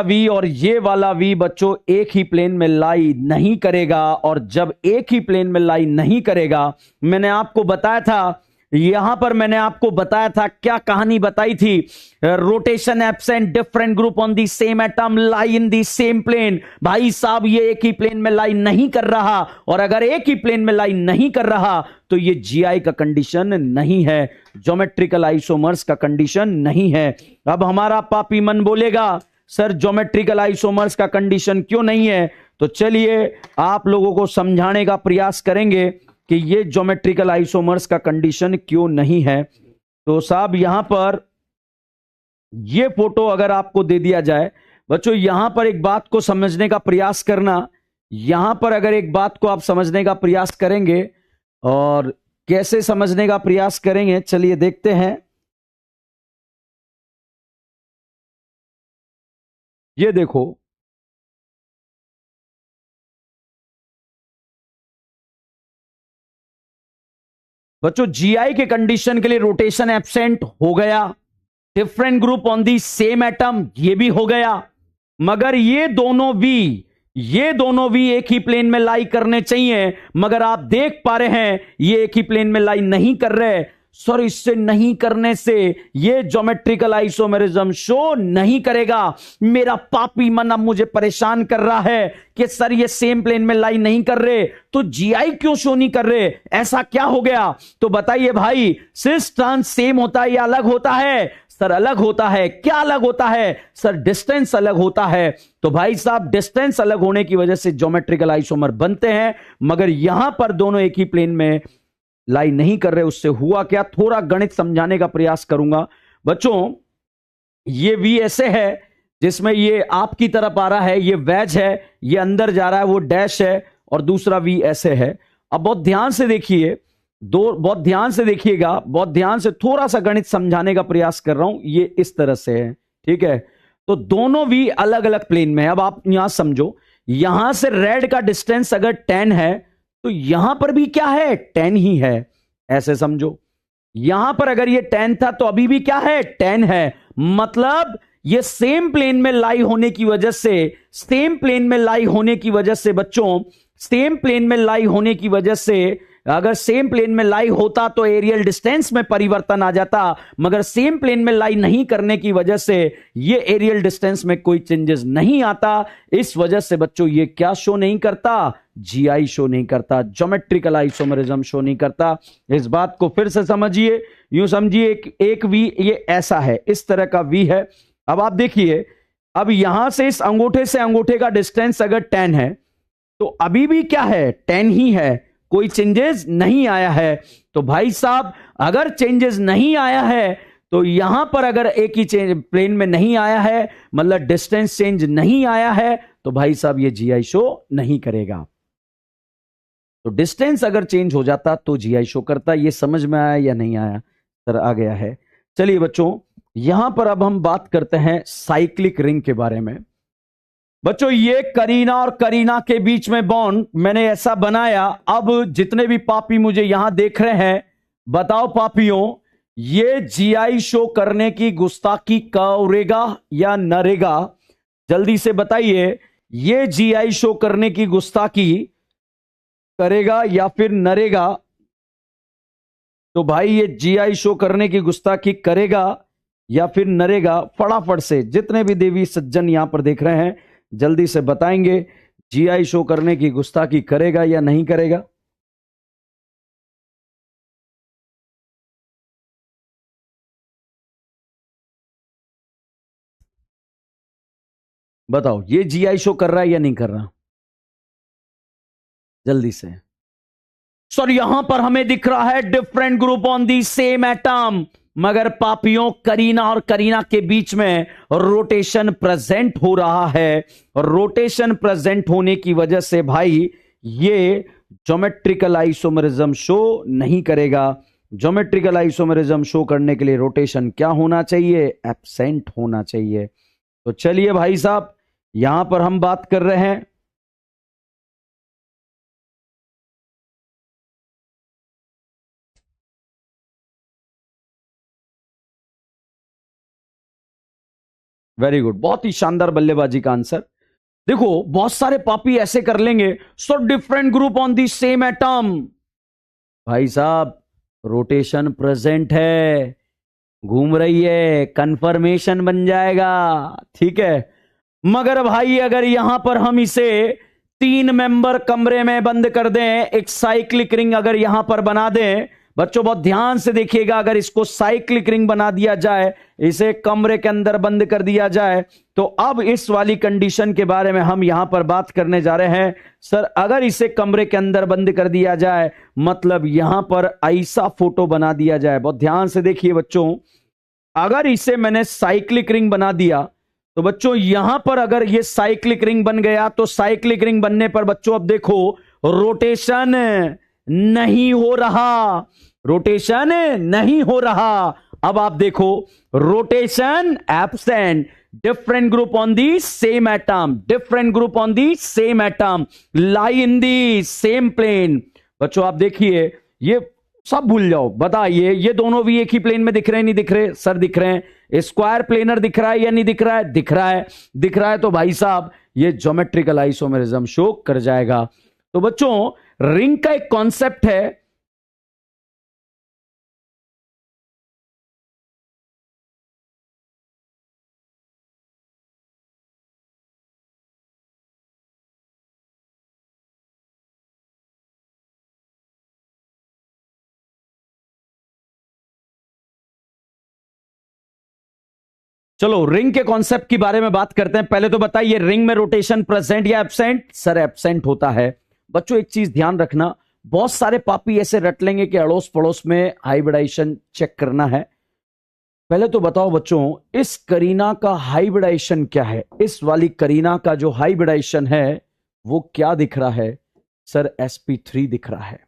V और ये वाला V बच्चों एक ही प्लेन में लाई नहीं करेगा। और जब एक ही प्लेन में लाई नहीं करेगा, मैंने आपको बताया था, यहां पर मैंने आपको बताया था, क्या कहानी बताई थी? Rotation absent different group on the same atom lie in the same plane. भाई साहब ये एक ही प्लेन में लाई नहीं कर रहा, और अगर एक ही प्लेन में लाई नहीं कर रहा तो ये जीआई का कंडीशन नहीं है, ज्योमेट्रिकल आइसोमर्स का कंडीशन नहीं है। अब हमारा पापी मन बोलेगा सर ज्योमेट्रिकल आइसोमर्स का कंडीशन क्यों नहीं है? तो चलिए आप लोगों को समझाने का प्रयास करेंगे कि ये ज्योमेट्रिकल आइसोमर्स का कंडीशन क्यों नहीं है। तो साहब यहां पर ये फोटो अगर आपको दे दिया जाए, बच्चों यहां पर एक बात को समझने का प्रयास करना, यहां पर अगर एक बात को आप समझने का प्रयास करेंगे, और कैसे समझने का प्रयास करेंगे, चलिए देखते हैं। ये देखो, बच्चों जीआई के कंडीशन के लिए रोटेशन एब्सेंट हो गया, different group on the same atom ये भी हो गया, मगर ये दोनों भी एक ही प्लेन में लाई करने चाहिए, मगर आप देख पा रहे हैं ये एक ही प्लेन में लाई नहीं कर रहे। सर इससे नहीं करने से ये ज्योमेट्रिकल आइसोमेरिज्म शो नहीं करेगा। मेरा पापी मन अब मुझे परेशान कर रहा है कि सर ये सेम प्लेन में लाई नहीं कर रहे, तो जीआई क्यों शो नहीं कर रहे, ऐसा क्या हो गया? तो बताइए भाई, सिस ट्रांस सेम होता है या अलग होता है? सर अलग होता है। क्या अलग होता है? सर डिस्टेंस अलग होता है। तो भाई साहब डिस्टेंस अलग होने की वजह से ज्योमेट्रिकल आइसोमर बनते हैं, मगर यहां पर दोनों एक ही प्लेन में लाई नहीं कर रहे। उससे हुआ क्या, थोड़ा गणित समझाने का प्रयास करूंगा। बच्चों ये वी ऐसे है जिसमें ये आपकी तरफ आ रहा है, ये वैज है, ये अंदर जा रहा है, वो डैश है, और दूसरा वी ऐसे है। अब बहुत ध्यान से देखिए, बहुत ध्यान से देखिएगा, बहुत ध्यान से, थोड़ा सा गणित समझाने का प्रयास कर रहा हूं। ये इस तरह से है, ठीक है? तो दोनों वी अलग अलग प्लेन में है। अब आप यहां समझो, यहां से रेड का डिस्टेंस अगर 10 है तो यहां पर भी क्या है, 10 ही है, ऐसे समझो। यहां पर अगर ये 10 था तो अभी भी क्या है, 10 है। मतलब ये सेम प्लेन में लाई होने की वजह से, सेम प्लेन में लाई होने की वजह से बच्चों, सेम प्लेन में लाई होने की वजह से, अगर सेम प्लेन में लाई होता तो एरियल डिस्टेंस में परिवर्तन आ जाता, मगर सेम प्लेन में लाई नहीं करने की वजह से ये एरियल डिस्टेंस में कोई चेंजेस नहीं आता। इस वजह से बच्चों ये क्या शो नहीं करता, जीआई शो नहीं करता, ज्योमेट्रिकल आइसोमरिज्म शो नहीं करता। इस बात को फिर से समझिए, यूं समझिए एक वी ये ऐसा है, इस तरह का वी है। अब आप देखिए, अब यहां से इस अंगूठे से अंगूठे का डिस्टेंस अगर 10 है तो अभी भी क्या है, 10 ही है, कोई चेंजेस नहीं आया है। तो भाई साहब अगर चेंजेस नहीं आया है तो यहां पर अगर एक ही चेंज प्लेन में नहीं आया है, मतलब डिस्टेंस चेंज नहीं आया है, तो भाई साहब ये जीआई शो नहीं करेगा। तो डिस्टेंस अगर चेंज हो जाता तो जीआई शो करता। ये समझ में आया या नहीं आया? सर आ गया है। चलिए बच्चों, यहां पर अब हम बात करते हैं साइक्लिक रिंग के बारे में। बच्चों ये करीना और करीना के बीच में बॉन्ड मैंने ऐसा बनाया। अब जितने भी पापी मुझे यहां देख रहे हैं, बताओ पापियों, ये जीआई शो करने की गुस्ताखी करेगा या नरेगा? जल्दी से बताइए, ये जीआई शो करने की गुस्ताखी करेगा या फिर नरेगा? तो भाई ये जीआई शो करने की गुस्ताखी करेगा या फिर नरेगा? फटाफट से जितने भी देवी सज्जन यहां पर देख रहे हैं जल्दी से बताएंगे, जीआई शो करने की गुस्ताखी करेगा या नहीं करेगा? बताओ, ये जीआई शो कर रहा है या नहीं कर रहा? जल्दी से। सर यहां पर हमें दिख रहा है different group on the same atom, मगर पापियों करीना और करीना के बीच में रोटेशन प्रेजेंट हो रहा है। रोटेशन प्रेजेंट होने की वजह से भाई ये ज्योमेट्रिकल आइसोमरिज्म शो नहीं करेगा। ज्योमेट्रिकल आइसोमरिज्म शो करने के लिए रोटेशन क्या होना चाहिए, एब्सेंट होना चाहिए। तो चलिए भाई साहब, यहां पर हम बात कर रहे हैं वेरी गुड, बहुत ही शानदार बल्लेबाजी का आंसर। देखो बहुत सारे पापी ऐसे कर लेंगे, so different group on the same atom. भाई साहब रोटेशन प्रेजेंट है, घूम रही है, कंफर्मेशन बन जाएगा, ठीक है। मगर भाई अगर यहां पर हम इसे 3 मेंबर कमरे में बंद कर दें, एक साइक्लिक रिंग अगर यहां पर बना दें, बच्चों बहुत ध्यान से देखिएगा, अगर इसको साइक्लिक रिंग बना दिया जाए, इसे कमरे के अंदर बंद कर दिया जाए, तो अब इस वाली कंडीशन के बारे में हम यहां पर बात करने जा रहे हैं। सर अगर इसे कमरे के अंदर बंद कर दिया जाए, मतलब यहां पर ऐसा फोटो बना दिया जाए, बहुत ध्यान से देखिए बच्चों, अगर इसे मैंने साइक्लिक रिंग बना दिया तो बच्चों यहां पर अगर ये साइक्लिक रिंग बन गया, तो साइक्लिक रिंग बनने पर बच्चों अब देखो रोटेशन नहीं हो रहा, रोटेशन नहीं हो रहा। अब आप देखो, rotation absent, different group on the same atom, different group on the same atom, lie in the same plane। बच्चों आप देखिए, ये सब भूल जाओ, बताइए ये दोनों भी एक ही प्लेन में दिख रहे हैं नहीं दिख रहे? सर दिख रहे हैं। स्क्वायर प्लेनर दिख रहा है या नहीं दिख रहा है? दिख रहा है। दिख रहा है तो भाई साहब ये ज्योमेट्रिकल आइसोमेरिज्म शो कर जाएगा। तो बच्चों रिंग का एक कॉन्सेप्ट है, चलो रिंग के कॉन्सेप्ट के बारे में बात करते हैं। पहले तो बताइए रिंग में रोटेशन प्रेजेंट या एब्सेंट? सर एब्सेंट होता है। बच्चों एक चीज ध्यान रखना, बहुत सारे पापी ऐसे रट लेंगे कि अड़ोस पड़ोस में हाइब्रिडाइजेशन चेक करना है। पहले तो बताओ बच्चों, इस करीना का हाइब्रिडाइजेशन क्या है? इस वाली करीना का जो हाइब्रिडाइजेशन है वो क्या दिख रहा है? सर sp3 दिख रहा है।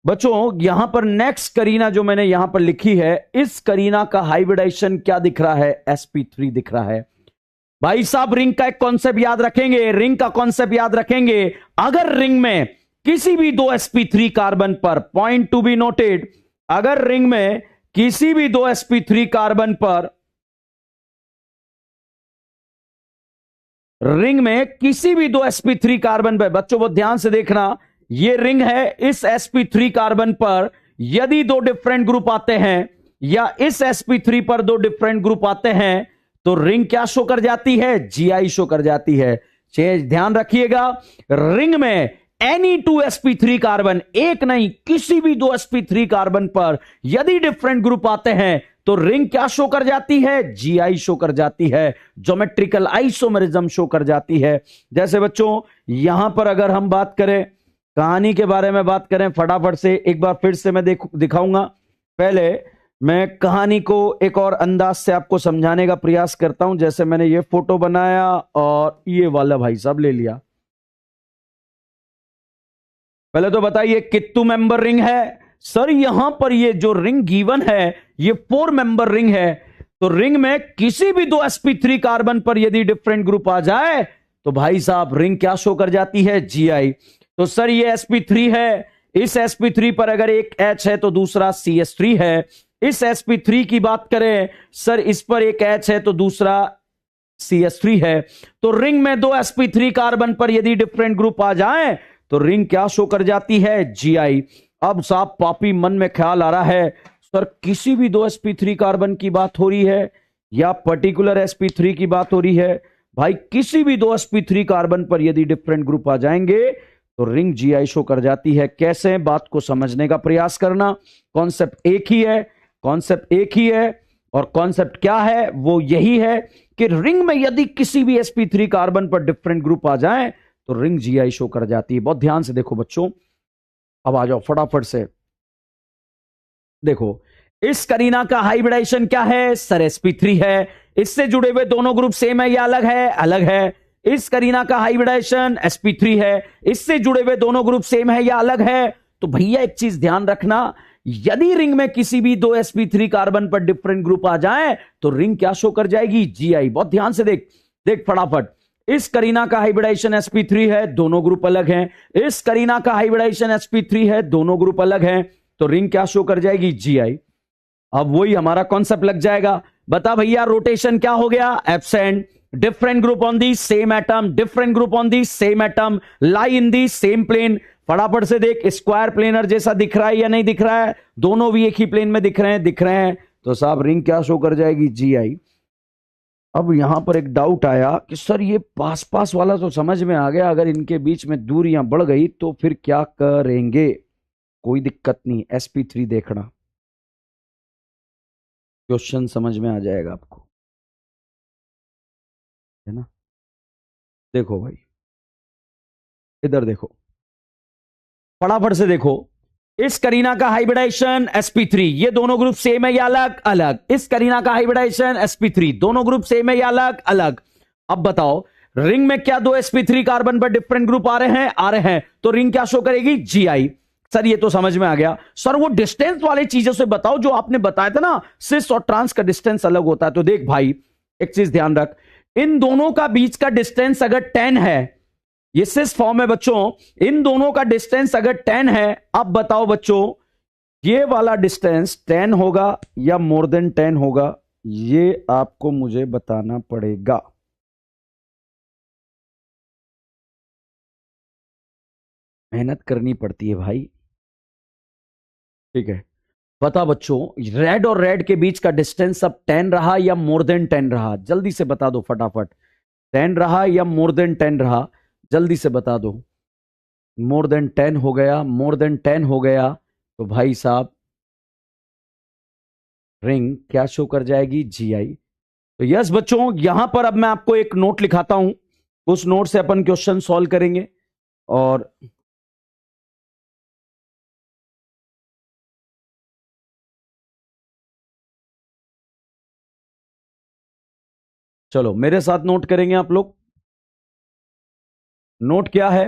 बच्चों यहां पर नेक्स्ट करीना जो मैंने यहां पर लिखी है, इस करीना का हाइब्रिडाइजेशन क्या दिख रहा है? sp3 दिख रहा है। भाई साहब रिंग का एक कॉन्सेप्ट याद रखेंगे, रिंग का कॉन्सेप्ट याद रखेंगे। अगर रिंग में किसी भी दो sp3 कार्बन पर, पॉइंट टू बी नोटेड, अगर रिंग में किसी भी दो sp3 कार्बन पर, रिंग में किसी भी दो sp3 कार्बन पर, बच्चों बहुत ध्यान से देखना, ये रिंग है, इस sp3 कार्बन पर यदि दो डिफरेंट ग्रुप आते हैं या इस sp3 पर दो डिफरेंट ग्रुप आते हैं तो रिंग क्या शो कर जाती है? GI शो कर जाती है। ध्यान रखिएगा, रिंग में एनी टू sp3 कार्बन, एक नहीं किसी भी दो sp3 कार्बन पर यदि डिफरेंट ग्रुप आते हैं तो रिंग क्या शो कर जाती है? GI शो कर जाती है, ज्योमेट्रिकल आइसोमेरिज्म शो कर जाती है। जैसे बच्चों यहां पर अगर हम बात करें, कहानी के बारे में बात करें, फटाफट से एक बार फिर से मैं दिखाऊंगा। पहले मैं कहानी को एक और अंदाज से आपको समझाने का प्रयास करता हूं। जैसे मैंने ये फोटो बनाया और ये वाला भाई साहब ले लिया। पहले तो बताइए कितने मेंबर रिंग है? सर यहां पर ये जो रिंग गिवन है ये 4 मेंबर रिंग है। तो रिंग में किसी भी दो sp3 कार्बन पर यदि डिफरेंट ग्रुप आ जाए तो भाई साहब रिंग क्या शो कर जाती है? GI। तो सर ये sp3 है, इस sp3 पर अगर एक H है तो दूसरा CH3 है। इस sp3 की बात करें, सर इस पर एक H है तो दूसरा CH3 है। तो रिंग में दो sp3 कार्बन पर यदि डिफरेंट ग्रुप आ जाए तो रिंग क्या शो कर जाती है? GI। अब साहब पापी मन में ख्याल आ रहा है, सर किसी भी दो sp3 कार्बन की बात हो रही है या पर्टिकुलर sp3 की बात हो रही है? भाई किसी भी दो sp3 कार्बन पर यदि डिफरेंट ग्रुप आ जाएंगे तो रिंग GI शो कर जाती है। कैसे? बात को समझने का प्रयास करना। कॉन्सेप्ट एक ही है, कॉन्सेप्ट एक ही है, और कॉन्सेप्ट क्या है? वो यही है कि रिंग में यदि किसी भी sp3 कार्बन पर डिफरेंट ग्रुप आ जाए तो रिंग GI शो कर जाती है। बहुत ध्यान से देखो बच्चों, अब आ जाओ फटाफट से देखो, इस करीना का हाइब्रिडाइजेशन क्या है? सर sp3 है। इससे जुड़े हुए दोनों ग्रुप सेम है या अलग है? अलग है। इस करीना का हाइब्रिडाइजेशन sp3 है। इससे जुड़े हुए दोनों ग्रुप सेम है या अलग है? तो भैया एक चीज ध्यान रखना, यदि रिंग में किसी भी दो sp3 कार्बन पर डिफरेंट ग्रुप आ जाए तो रिंग क्या शो कर जाएगी? GI। बहुत ध्यान से देख फटाफट, इस करीना का हाइब्रिडाइजेशन sp3 है, दोनों ग्रुप अलग हैं। इस करीना का हाइब्रिडाइजेशन sp3 है, दोनों ग्रुप अलग हैं। तो रिंग क्या शो कर जाएगी? GI। अब वही हमारा कॉन्सेप्ट लग जाएगा। बता भैया रोटेशन क्या हो गया? Absent. Different group on the same atom, different group on the same atom, lie in the same plane. फटाफट से देख, स्क्वायर प्लेनर जैसा दिख रहा है या नहीं दिख रहा है? दोनों भी एक ही प्लेन में दिख रहे हैं। तो साहब रिंग क्या शो कर जाएगी? GI। अब यहां पर एक डाउट आया कि सर ये पास पास वाला तो समझ में आ गया, अगर इनके बीच में दूरियां बढ़ गई तो फिर क्या करेंगे? कोई दिक्कत नहीं, sp3 देखना, क्वेश्चन समझ में आ जाएगा आपको, है ना? देखो भाई, इधर देखो, फटाफट से देखो, इस करीना का हाइब्रिडाइजेशन sp3, ये दोनों ग्रुप सेम है या अलग? अलग। इस करीना का हाइब्रिडाइजेशन sp3, दोनों ग्रुप सेम है या अलग? अलग। अब बताओ रिंग में क्या दो sp3 कार्बन पर डिफरेंट ग्रुप आ रहे हैं? आ रहे हैं। तो रिंग क्या शो करेगी? GI। सर ये तो समझ में आ गया। सर वो डिस्टेंस वाली चीजों से बताओ जो आपने बताया था ना, सिस और ट्रांस का डिस्टेंस अलग होता है। तो देख भाई एक चीज ध्यान रख, इन दोनों का बीच का डिस्टेंस अगर 10 है, ये सिस फॉर्म है बच्चों, इन दोनों का डिस्टेंस अगर 10 है, अब बताओ बच्चों ये वाला डिस्टेंस 10 होगा या मोर देन 10 होगा, ये आपको मुझे बताना पड़ेगा। मेहनत करनी पड़ती है भाई, ठीक है। बता बच्चों, रेड और रेड के बीच का डिस्टेंस अब 10 रहा या मोर देन 10 रहा, जल्दी से बता दो फटाफट। 10 रहा या मोर देन 10 रहा, जल्दी से बता दो। मोर देन 10 हो गया, मोर देन 10 हो गया तो भाई साहब रिंग क्या शो कर जाएगी, GI। तो यस बच्चों, यहां पर अब मैं आपको एक नोट लिखाता हूं, उस नोट से अपन क्वेश्चन सॉल्व करेंगे। और चलो मेरे साथ नोट करेंगे आप लोग। नोट क्या है,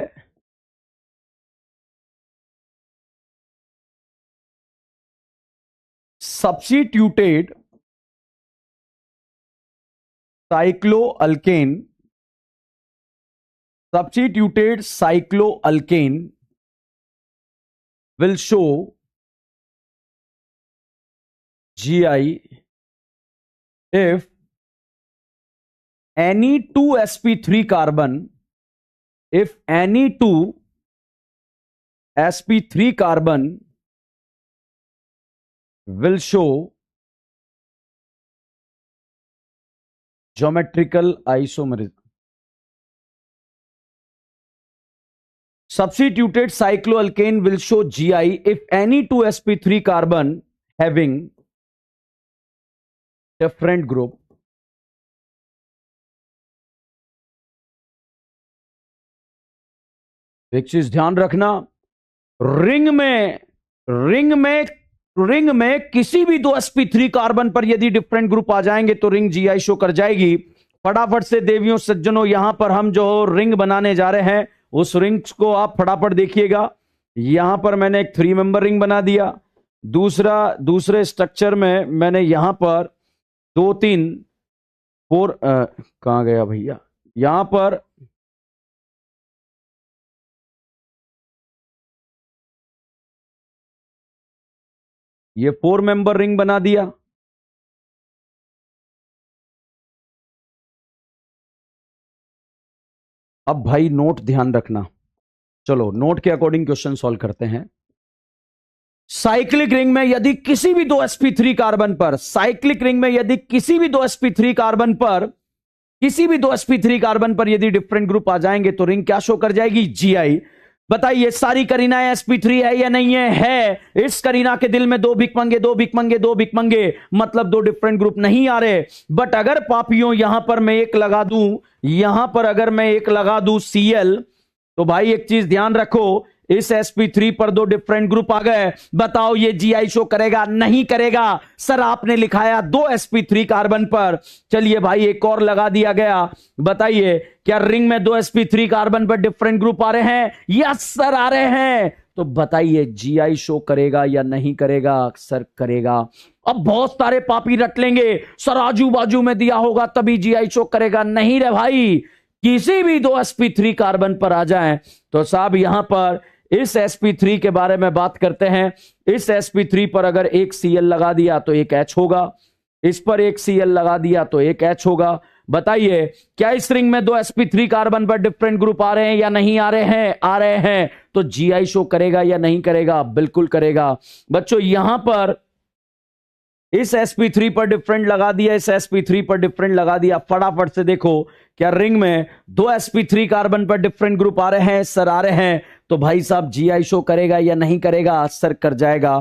substituted साइक्लोअल्केन, substituted cycloalkane will show GI if any two sp3 carbon, if any two sp3 carbon will show geometrical isomerism. Substituted cycloalkane will show GI if any two sp3 carbon having different group. एक चीज ध्यान रखना, ring में किसी भी दो sp3 carbon पर यदि डिफरेंट ग्रुप आ जाएंगे तो रिंग GI शो कर जाएगी। फटाफट से देवियों सज्जनों, यहां पर हम जो रिंग बनाने जा रहे हैं उस रिंग को आप फटाफट देखिएगा। यहां पर मैंने एक 3 मेंबर रिंग बना दिया, दूसरे स्ट्रक्चर में मैंने यहां पर 2 3 4 कहां गया भैया, यहां पर ये 4 मेंबर रिंग बना दिया। अब भाई नोट ध्यान रखना, चलो नोट के अकॉर्डिंग क्वेश्चन सॉल्व करते हैं। साइक्लिक रिंग में यदि किसी भी दो sp3 कार्बन पर, साइक्लिक रिंग में यदि किसी भी दो sp3 कार्बन पर, किसी भी दो sp3 कार्बन पर यदि डिफरेंट ग्रुप आ जाएंगे तो रिंग क्या शो कर जाएगी, GI। बताइए सारी करीनाएं sp3 है या नहीं है? इस करीना के दिल में दो भिख मंगे, मतलब दो डिफरेंट ग्रुप नहीं आ रहे। बट अगर पापियों यहां पर मैं एक लगा दूं, यहां पर अगर मैं एक लगा दूं Cl, तो भाई एक चीज ध्यान रखो, इस sp3 पर दो डिफरेंट ग्रुप आ गए। बताओ ये GI शो करेगा, नहीं करेगा? सर आपने लिखाया दो sp3 कार्बन पर, चलिए भाई एक और लगा दिया गया। बताइए क्या रिंग में दो sp3 कार्बन पर डिफरेंट ग्रुप आ रहे हैं? यस सर आ रहे हैं। तो बताइए GI शो करेगा या नहीं करेगा? सर करेगा। अब बहुत सारे पापी रट लेंगे, सर आजू बाजू में दिया होगा तभी GI शो करेगा। नहीं रे भाई, किसी भी दो sp3 कार्बन पर आ जाएं तो साहब यहां पर इस sp3 के बारे में बात करते हैं। इस sp3 पर अगर एक Cl लगा दिया तो एक H होगा, इस पर एक Cl लगा दिया तो एक H होगा। बताइए क्या इस रिंग में दो sp3 कार्बन पर डिफरेंट ग्रुप आ रहे हैं या नहीं आ रहे हैं? आ रहे हैं। तो GI शो करेगा या नहीं करेगा? बिल्कुल करेगा। बच्चों यहां पर इस sp3 पर डिफरेंट लगा दिया, इस sp3 पर डिफरेंट लगा दिया। फटाफट से देखो क्या रिंग में दो sp3 कार्बन पर डिफरेंट ग्रुप आ रहे हैं? सर आ रहे हैं। तो भाई साहब GI शो करेगा या नहीं करेगा? सर कर जाएगा।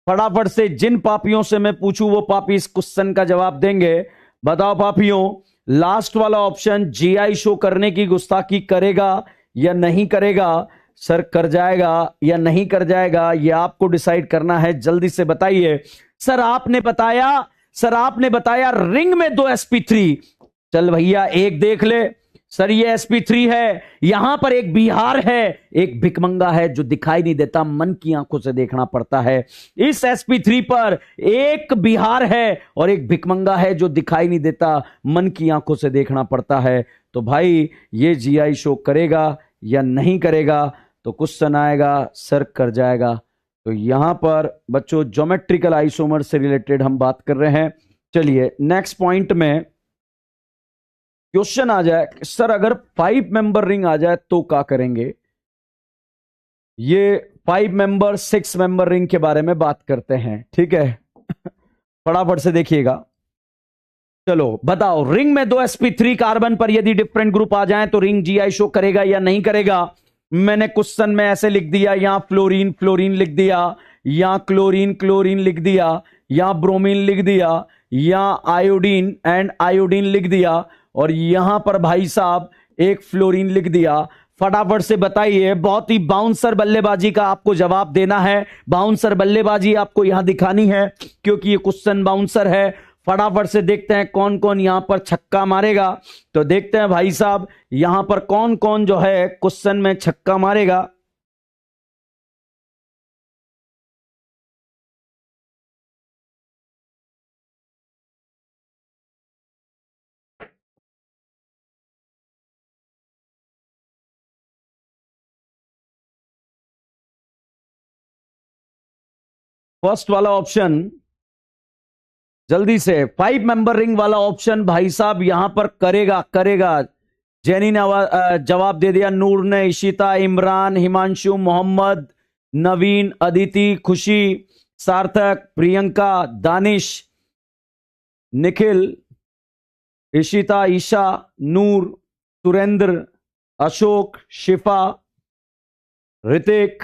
फटाफट से जिन पापियों से मैं पूछूं वो पापी इस क्वेश्चन का जवाब देंगे। बताओ पापियों, लास्ट वाला ऑप्शन GI शो करने की गुस्ताखी करेगा या नहीं करेगा? सर कर जाएगा या नहीं कर जाएगा, ये आपको डिसाइड करना है। जल्दी से बताइए। सर आपने बताया रिंग में दो sp3, चल भैया एक देख ले, सर ये sp3 है, यहां पर एक बिहार है, एक भिकमंगा है जो दिखाई नहीं देता, मन की आंखों से देखना पड़ता है। इस sp3 पर एक बिहार है और एक भिकमंगा है जो दिखाई नहीं देता, मन की आंखों से देखना पड़ता है। तो भाई ये GI शो करेगा या नहीं करेगा? तो क्वेश्चन आएगा, सर कर जाएगा। तो यहां पर बच्चों ज्योमेट्रिकल आइसोमर से रिलेटेड हम बात कर रहे हैं। चलिए नेक्स्ट पॉइंट में क्वेश्चन आ जाए, सर अगर 5 मेंबर रिंग आ जाए तो क्या करेंगे? ये 5 मेंबर 6 मेंबर रिंग के बारे में बात करते हैं, ठीक है। फटाफट से देखिएगा। चलो बताओ, रिंग में 2 sp3 कार्बन पर यदि डिफरेंट ग्रुप आ जाएं तो रिंग GI शो करेगा या नहीं करेगा? मैंने क्वेश्चन में ऐसे लिख दिया, यहां फ्लोरीन फ्लोरीन लिख दिया, यहां क्लोरीन क्लोरीन लिख दिया, यहां ब्रोमीन लिख दिया, यहां आयोडीन एंड आयोडीन लिख दिया, और यहां पर भाई साहब एक फ्लोरीन लिख दिया। फटाफट से बताइए, बहुत ही बाउंसर बल्लेबाजी का आपको जवाब देना है। बाउंसर बल्लेबाजी आपको यहां दिखानी है क्योंकि ये क्वेश्चन बाउंसर है। फटाफट से देखते हैं कौन कौन यहां पर छक्का मारेगा। तो देखते हैं भाई साहब यहां पर कौन कौन जो है क्वेश्चन में छक्का मारेगा। फर्स्ट वाला ऑप्शन, जल्दी से 5 मेंबर रिंग वाला ऑप्शन भाई साहब यहां पर करेगा करेगा। जैनी ने जवाब दे दिया, नूर ने, इशिता, इमरान, हिमांशु, मोहम्मद, नवीन, अदिति, खुशी, सार्थक, प्रियंका, दानिश, निखिल, इशिता, ईशा, नूर, सुरेंद्र, अशोक, शिफा, ऋतिक,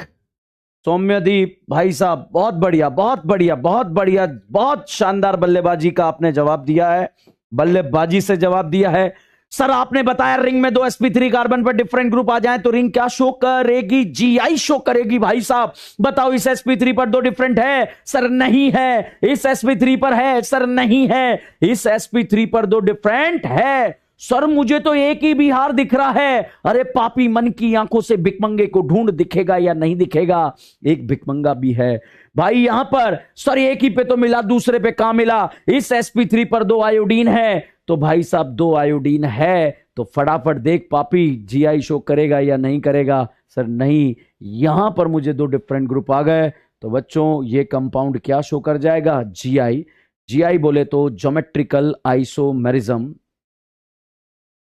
सौम्यदीप। भाई साहब बहुत बढ़िया बहुत बढ़िया बहुत बढ़िया, बहुत शानदार बल्लेबाजी का आपने जवाब दिया है, बल्लेबाजी से जवाब दिया है। सर आपने बताया रिंग में 2 sp3 कार्बन पर डिफरेंट ग्रुप आ जाए तो रिंग क्या शो करेगी? GI शो करेगी। भाई साहब बताओ, इस sp3 पर 2 डिफरेंट है? सर नहीं है। इस sp3 पर है? सर नहीं है। इस sp3 पर 2 डिफरेंट है। सर मुझे तो एक ही बिहार दिख रहा है। अरे पापी, मन की आंखों से भिकमंगे को ढूंढ, दिखेगा या नहीं दिखेगा? एक भिकमंगा भी है भाई यहां पर। सर एक ही पे तो मिला, दूसरे पे कहां मिला? इस sp3 पर 2 आयोडीन है, तो भाई साहब 2 आयोडीन है। तो फटाफट देख पापी, GI शो करेगा या नहीं करेगा? सर नहीं। यहां पर मुझे 2 डिफरेंट ग्रुप आ गए, तो बच्चों ये कंपाउंड क्या शो कर जाएगा? GI। GI बोले तो ज्योमेट्रिकल आइसोमेरिज्म।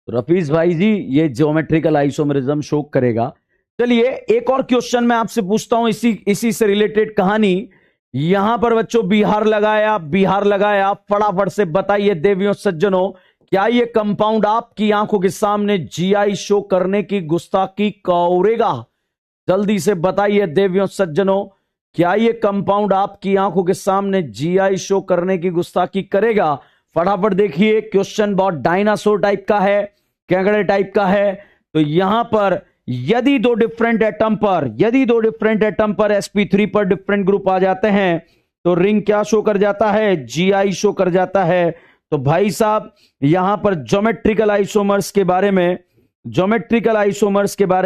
रफीज भाई जी ये ज्योमेट्रिकल आइसोमेरिज्म शो करेगा। चलिए एक और क्वेश्चन मैं आपसे पूछता हूं, इसी से रिलेटेड कहानी। यहां पर बच्चों बिहार लगाया, बिहार लगाया, फटाफट से बताइए देवियों सज्जनों, क्या ये कंपाउंड आपकी आंखों के सामने GI शो करने की गुस्ताखी करेगा? जल्दी से बताइए देवियों सज्जनों, क्या ये कंपाउंड आपकी आंखों के सामने GI शो करने की गुस्ताखी करेगा? फटाफट देखिए, क्वेश्चन बहुत डायनासोर टाइप का है, कैंगड़े टाइप का है। तो यहां पर यदि 2 डिफरेंट एटम पर sp3 पर डिफरेंट ग्रुप आ जाते हैं तो रिंग क्या शो कर जाता है? GI शो कर जाता है। तो भाई साहब यहां पर ज्योमेट्रिकल आइसोमर्स के बारे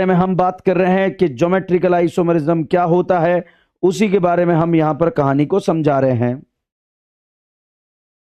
में हम बात कर रहे हैं कि ज्योमेट्रिकल आइसोमरिज्म क्या होता है, उसी के बारे में हम यहां पर कहानी को समझा रहे हैं।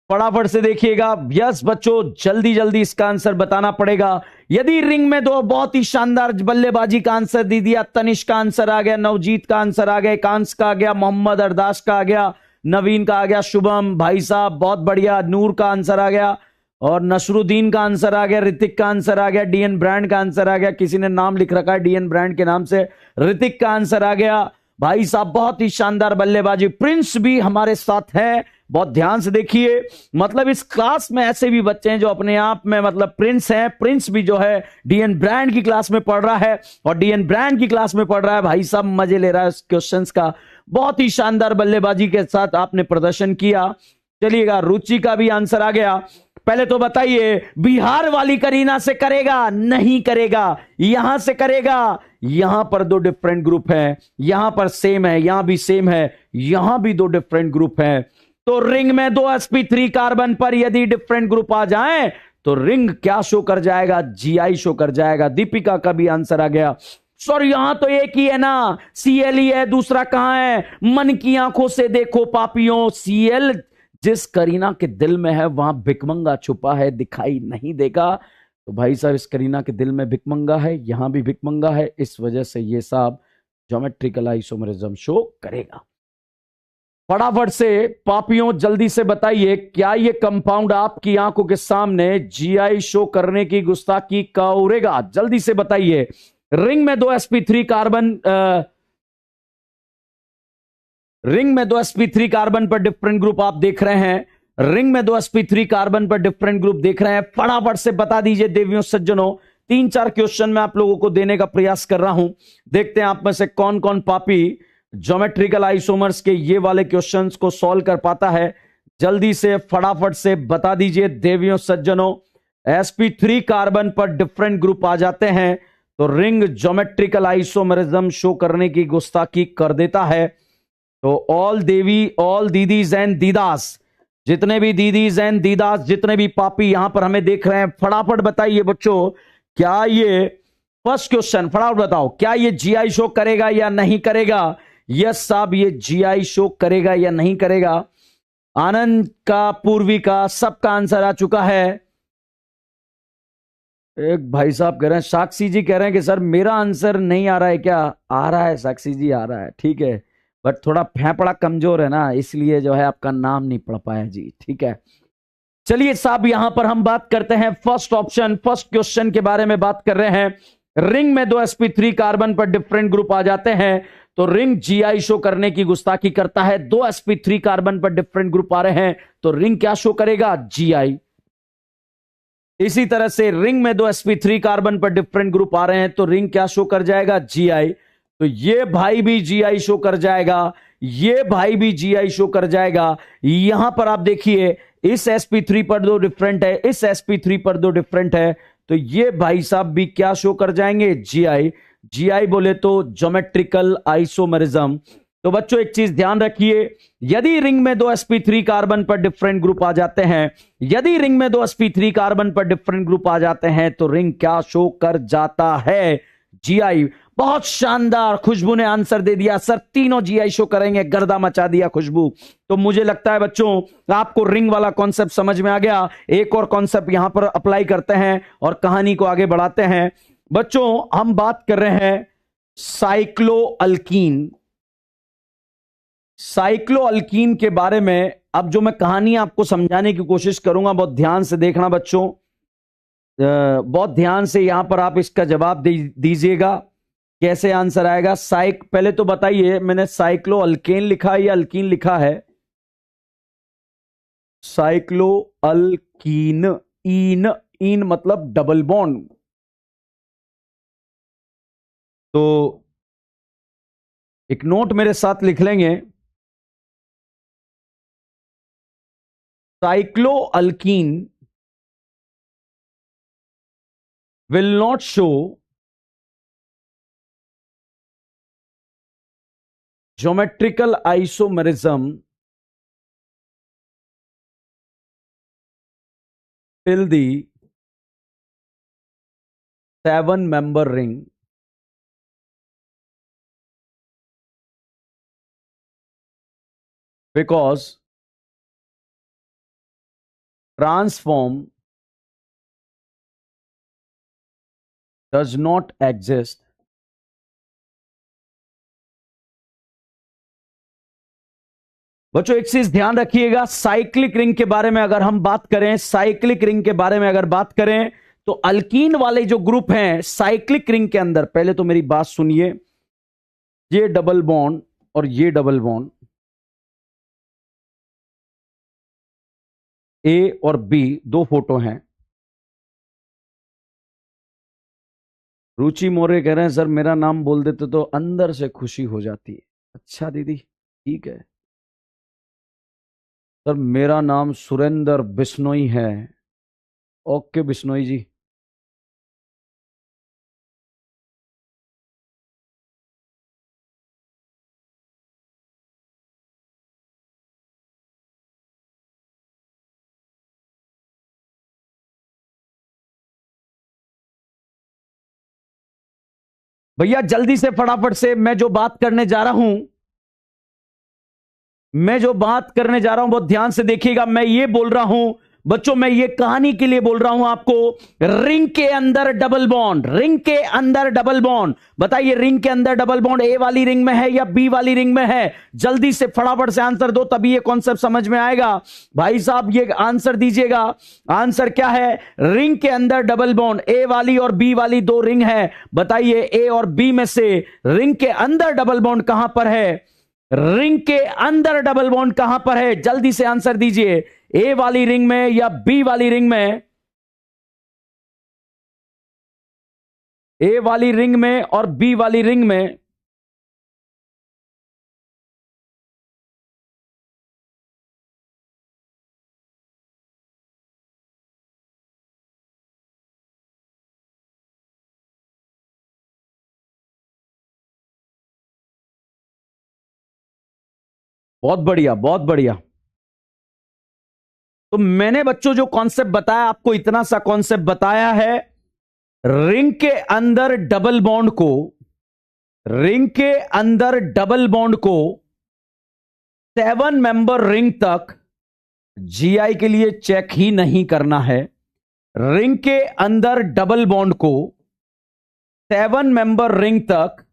फटाफट से देखिएगा। यस बच्चों, जल्दी जल्दी इसका आंसर बताना पड़ेगा। यदि रिंग में 2 बहुत ही शानदार बल्लेबाजी का आंसर दे दिया, तनिष का आंसर आ गया, नवजीत का आंसर आ गया, कांस का आ गया, मोहम्मद अरदास का आ गया, नवीन का आ गया, शुभम भाई साहब बहुत बढ़िया, नूर का आंसर आ गया, और नसरुद्दीन का आंसर आ गया, ऋतिक का आंसर आ गया, DN ब्रांड का आंसर आ गया, किसी ने नाम लिख रखा है DN ब्रांड के नाम से, ऋतिक का आंसर आ गया। भाई साहब बहुत ही शानदार बल्लेबाजी। प्रिंस भी हमारे साथ है, बहुत ध्यान से देखिए। मतलब इस क्लास में ऐसे भी बच्चे हैं जो अपने आप में मतलब प्रिंस हैं। प्रिंस भी जो है DN ब्रांड की क्लास में पढ़ रहा है, और DN ब्रांड की क्लास में पढ़ रहा है। भाई साहब मजे ले रहा है क्वेश्चंस का। बहुत ही शानदार बल्लेबाजी के साथ आपने प्रदर्शन किया। चलिएगा, रुचि का भी आंसर आ गया। पहले तो बताइए, बिहार वाली करीना से करेगा? नहीं करेगा। यहां से करेगा? यहां पर 2 डिफरेंट ग्रुप हैं, यहां पर सेम है, यहां भी सेम है, यहां भी 2 डिफरेंट ग्रुप हैं। तो रिंग में 2 sp3 कार्बन पर यदि डिफरेंट ग्रुप आ जाएं तो रिंग क्या शो कर जाएगा? जीआई शो कर जाएगा। दीपिका का भी आंसर आ गया। सर यहां तो एक ही है ना, सीएल ही है, दूसरा कहां है? मन की आंखों से देखो पापियों, सीएल जिस करीना के दिल में है वहां भिकमंगा छुपा है, दिखाई नहीं देगा। तो भाई साहब इस करीना के दिल में भिकमंगा है, यहां भी भिकमंगा है, इस वजह से ये साहब ज्योमेट्रिकल आइसोमरिज्म शो करेगा। फटाफट से पापियों जल्दी से बताइए, क्या ये कंपाउंड आपकी आंखों के सामने जीआई शो करने की गुस्ताखी करेगा? जल्दी से बताइए। रिंग में दो sp3 कार्बन, रिंग में दो sp3 कार्बन पर डिफरेंट ग्रुप आप देख रहे हैं, रिंग में दो sp3 कार्बन पर डिफरेंट ग्रुप देख रहे हैं। फटाफट से बता दीजिए देवियों सज्जनों। 3-4 क्वेश्चन मैं आप लोगों को देने का प्रयास कर रहा हूं, देखते हैं आप में से कौन कौन पापी ज्योमेट्रिकल आइसोमर्स के ये वाले क्वेश्चंस को सॉल्व कर पाता है। जल्दी से फटाफट से बता दीजिए देवियों सज्जनों। sp3 कार्बन पर डिफरेंट ग्रुप आ जाते हैं तो रिंग ज्योमेट्रिकल आइसोमरिज्म शो करने की गुस्ताखी कर देता है। तो ऑल देवी, ऑल दीदीज एंड दीदास, जितने भी दीदीज एंड दीदास, जितने भी पापी यहां पर हमें देख रहे हैं, फटाफट बताइए बच्चों, क्या ये फर्स्ट क्वेश्चन फटाफट बताओ, क्या ये जीआई शो करेगा या नहीं करेगा? यस साहब, ये जीआई शो करेगा या नहीं करेगा? आनंद का, पूर्वी का, सबका आंसर आ चुका है। एक भाई साहब कह रहे हैं, साक्षी जी कह रहे हैं कि सर मेरा आंसर नहीं आ रहा है क्या? आ रहा है साक्षी जी, आ रहा है, ठीक है, बट थोड़ा फेफड़ा कमजोर है ना, इसलिए जो है आपका नाम नहीं पढ़ पाया जी, ठीक है। चलिए साहब यहां पर हम बात करते हैं फर्स्ट ऑप्शन, फर्स्ट क्वेश्चन के बारे में बात कर रहे हैं। रिंग में दो sp3 कार्बन पर डिफरेंट ग्रुप आ जाते हैं तो रिंग जीआई शो करने की गुस्ताखी करता है। दो sp3 कार्बन पर डिफरेंट ग्रुप आ रहे हैं तो रिंग क्या शो करेगा? जीआई। इसी तरह से रिंग में दो sp3 कार्बन पर डिफरेंट ग्रुप आ रहे हैं तो रिंग क्या शो कर जाएगा? जीआई। तो ये भाई भी जीआई शो कर जाएगा, ये भाई भी जीआई शो कर जाएगा। यहां पर आप देखिए, इस sp3 पर दो डिफरेंट है, इस sp3 पर दो डिफरेंट है, तो ये भाई साहब भी क्या शो कर जाएंगे? जीआई। जीआई बोले तो ज्योमेट्रिकल आइसोमरिज्म। तो बच्चों एक चीज ध्यान रखिए, यदि रिंग में दो sp3 कार्बन पर डिफरेंट ग्रुप आ जाते हैं, यदि रिंग में दो sp3 कार्बन पर डिफरेंट ग्रुप आ जाते हैं तो रिंग क्या शो कर जाता है? जीआई। बहुत शानदार, खुशबू ने आंसर दे दिया, सर तीनों जीआई शो करेंगे, गर्दा मचा दिया खुशबू। तो मुझे लगता है बच्चों आपको रिंग वाला कॉन्सेप्ट समझ में आ गया। एक और कॉन्सेप्ट यहां पर अप्लाई करते हैं और कहानी को आगे बढ़ाते हैं। बच्चों हम बात कर रहे हैं साइक्लो अल्कीन। साइक्लो अल्कीन के बारे में अब जो मैं कहानी आपको समझाने की कोशिश करूंगा, बहुत ध्यान से देखना बच्चों, बहुत ध्यान से यहां पर आप इसका जवाब दीजिएगा, कैसे आंसर आएगा। पहले तो बताइए, मैंने साइक्लो अल्केन लिखा है या अल्कीन लिखा है? साइक्लो अल्कीन, इन, इन मतलब डबल बॉन्ड। तो एक नोट मेरे साथ लिख लेंगे, cyclo alkyne will not show geometrical isomerism till the 7-member ring because transform does not exist बच्चों एक चीज ध्यान रखिएगा, साइक्लिक रिंग के बारे में अगर हम बात करें, साइक्लिक रिंग के बारे में अगर बात करें तो अल्कीन वाले जो ग्रुप हैं साइक्लिक रिंग के अंदर, पहले तो मेरी बात सुनिए, ये डबल बॉन्ड और ये डबल बॉन्ड, ए और बी दो फोटो हैं। रुचि मौर्य कह रहे हैं सर मेरा नाम बोल देते तो अंदर से खुशी हो जाती है। अच्छा दीदी ठीक है सर, मेरा नाम सुरेंद्र बिश्नोई है। ओके बिश्नोई जी। भैया जल्दी से फटाफट से, मैं जो बात करने जा रहा हूं बहुत ध्यान से देखिएगा। मैं ये बोल रहा हूं बच्चों, मैं ये कहानी के लिए बोल रहा हूं आपको, रिंग के अंदर डबल बॉन्ड, रिंग के अंदर डबल बॉन्ड। बताइए रिंग के अंदर डबल बॉन्ड ए वाली रिंग में है या बी वाली रिंग में है? जल्दी से फटाफट से आंसर दो, तभी ये कॉन्सेप्ट समझ में आएगा। भाई साहब ये आंसर दीजिएगा। आंसर क्या है? रिंग के अंदर डबल बॉन्ड, ए वाली और बी वाली दो रिंग है। बताइए ए और बी में से रिंग के अंदर डबल बॉन्ड कहां पर है? रिंग के अंदर डबल बॉन्ड कहां पर है? जल्दी से आंसर दीजिए, ए वाली रिंग में या बी वाली रिंग में? ए वाली रिंग में और बी वाली रिंग में। बहुत बढ़िया, बहुत बढ़िया। तो मैंने बच्चों जो कॉन्सेप्ट बताया आपको, इतना सा कॉन्सेप्ट बताया है। रिंग के अंदर डबल बॉन्ड को, रिंग के अंदर डबल बॉन्ड को 7 मेंबर रिंग तक जीआई के लिए चेक ही नहीं करना है। रिंग के अंदर डबल बॉन्ड को 7 मेंबर रिंग तक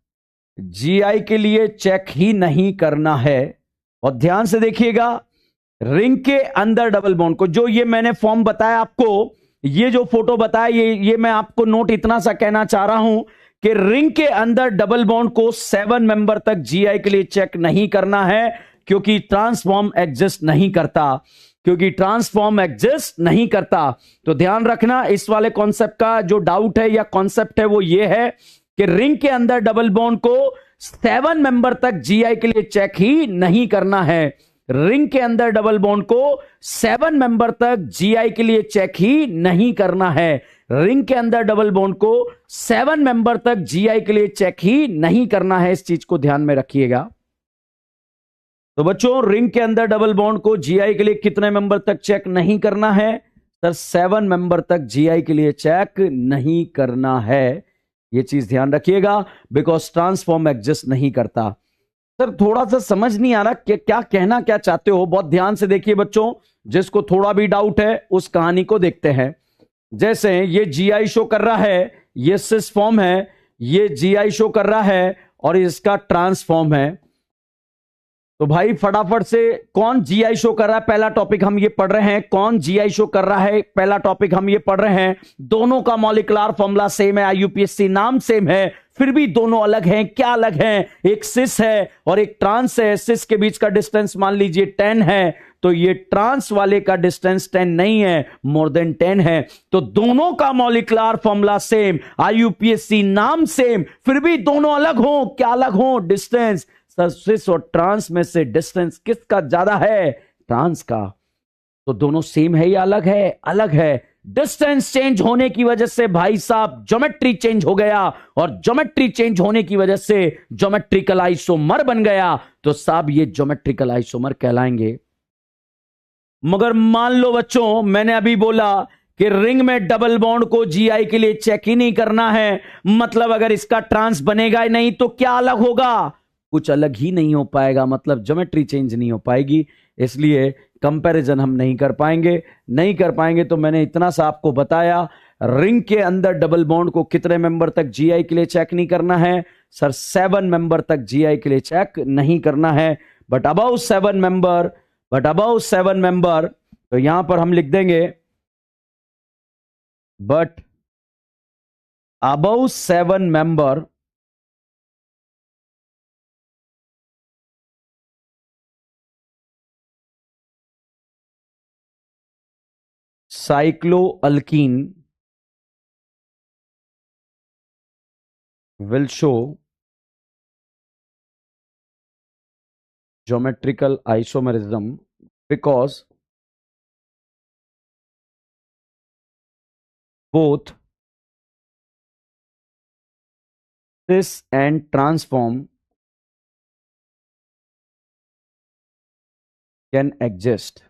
जीआई के लिए चेक ही नहीं करना है। और ध्यान से देखिएगा, रिंग के अंदर डबल बॉन्ड को, जो ये मैंने फॉर्म बताया आपको, ये जो फोटो बताया, ये मैं आपको नोट इतना सा कहना चाह रहा हूं कि रिंग के अंदर डबल बॉन्ड को 7 मेंबर तक जीआई के लिए चेक नहीं करना है, क्योंकि ट्रांसफॉर्म एग्जिस्ट नहीं करता, क्योंकि ट्रांसफॉर्म एग्जिस्ट नहीं करता। तो ध्यान रखना, इस वाले कॉन्सेप्ट का जो डाउट है या कॉन्सेप्ट है वो ये है कि रिंग के अंदर डबल बॉन्ड को 7 मेंबर तक जीआई के लिए चेक ही नहीं करना है। रिंग के अंदर डबल बॉन्ड को 7 मेंबर तक जीआई के लिए चेक ही नहीं करना है। रिंग के अंदर डबल बॉन्ड को 7 मेंबर तक जीआई के लिए चेक ही नहीं करना है। इस चीज को ध्यान में रखिएगा। तो बच्चों, रिंग के अंदर डबल बॉन्ड को जीआई के लिए कितने मेंबर तक चेक नहीं करना है? सर 7 मेंबर तक जीआई के लिए चेक नहीं करना है। यह चीज ध्यान रखिएगा, बिकॉज ट्रांसफॉर्म एग्जिस्ट नहीं करता। सर थोड़ा सा समझ नहीं आ रहा कि क्या कहना क्या चाहते हो। बहुत ध्यान से देखिए बच्चों, जिसको थोड़ा भी डाउट है उस कहानी को देखते हैं। जैसे ये जीआई शो कर रहा है, ये सिस फॉर्म है, ये जीआई शो कर रहा है और इसका ट्रांसफॉर्म है। तो भाई फटाफट से, कौन जीआई शो कर रहा है? पहला टॉपिक हम ये पढ़ रहे हैं, कौन जीआई शो कर रहा है, पहला टॉपिक हम ये पढ़ रहे हैं। दोनों का मॉलिक्यूलर फॉर्मूला सेम है, आईयूपीएसी नाम सेम है, फिर भी दोनों अलग हैं। क्या अलग हैं? एक सिस है और एक ट्रांस है। सिस के बीच का डिस्टेंस मान लीजिए 10 है, तो ये ट्रांस वाले का डिस्टेंस 10 नहीं है, मोर देन 10 है। तो दोनों का मॉलिक्यूलर फॉर्मूला सेम, आईयूपीएसी नाम सेम, फिर भी दोनों अलग हो। क्या अलग हो? डिस्टेंस। सर सिस और ट्रांस में से डिस्टेंस किसका ज्यादा है? ट्रांस का। तो दोनों सेम है या अलग है? अलग है। डिस्टेंस चेंज होने की वजह से भाई साहब ज्योमेट्री चेंज हो गया, और ज्योमेट्री चेंज होने की वजह से ज्योमेट्रिकल आइसोमर बन गया। तो साहब ये ज्योमेट्रिकल आइसोमर कहलाएंगे। मगर मान लो बच्चों, मैंने अभी बोला कि रिंग में डबल बॉन्ड को जीआई के लिए चेक ही नहीं करना है, मतलब अगर इसका ट्रांस बनेगा ही नहीं तो क्या अलग होगा? कुछ अलग ही नहीं हो पाएगा, मतलब ज्योमेट्री चेंज नहीं हो पाएगी। इसलिए कंपैरिजन हम नहीं कर पाएंगे। नहीं कर पाएंगे तो मैंने इतना सा आपको बताया, रिंग के अंदर डबल बॉन्ड को कितने मेंबर तक जीआई के लिए चेक नहीं करना है? सर 7 मेंबर तक जीआई के लिए चेक नहीं करना है। But above 7 member, but above 7 member, तो यहां पर हम लिख देंगे but above 7 member cycloalkene will show geometrical isomerism because both cis and transform can exist.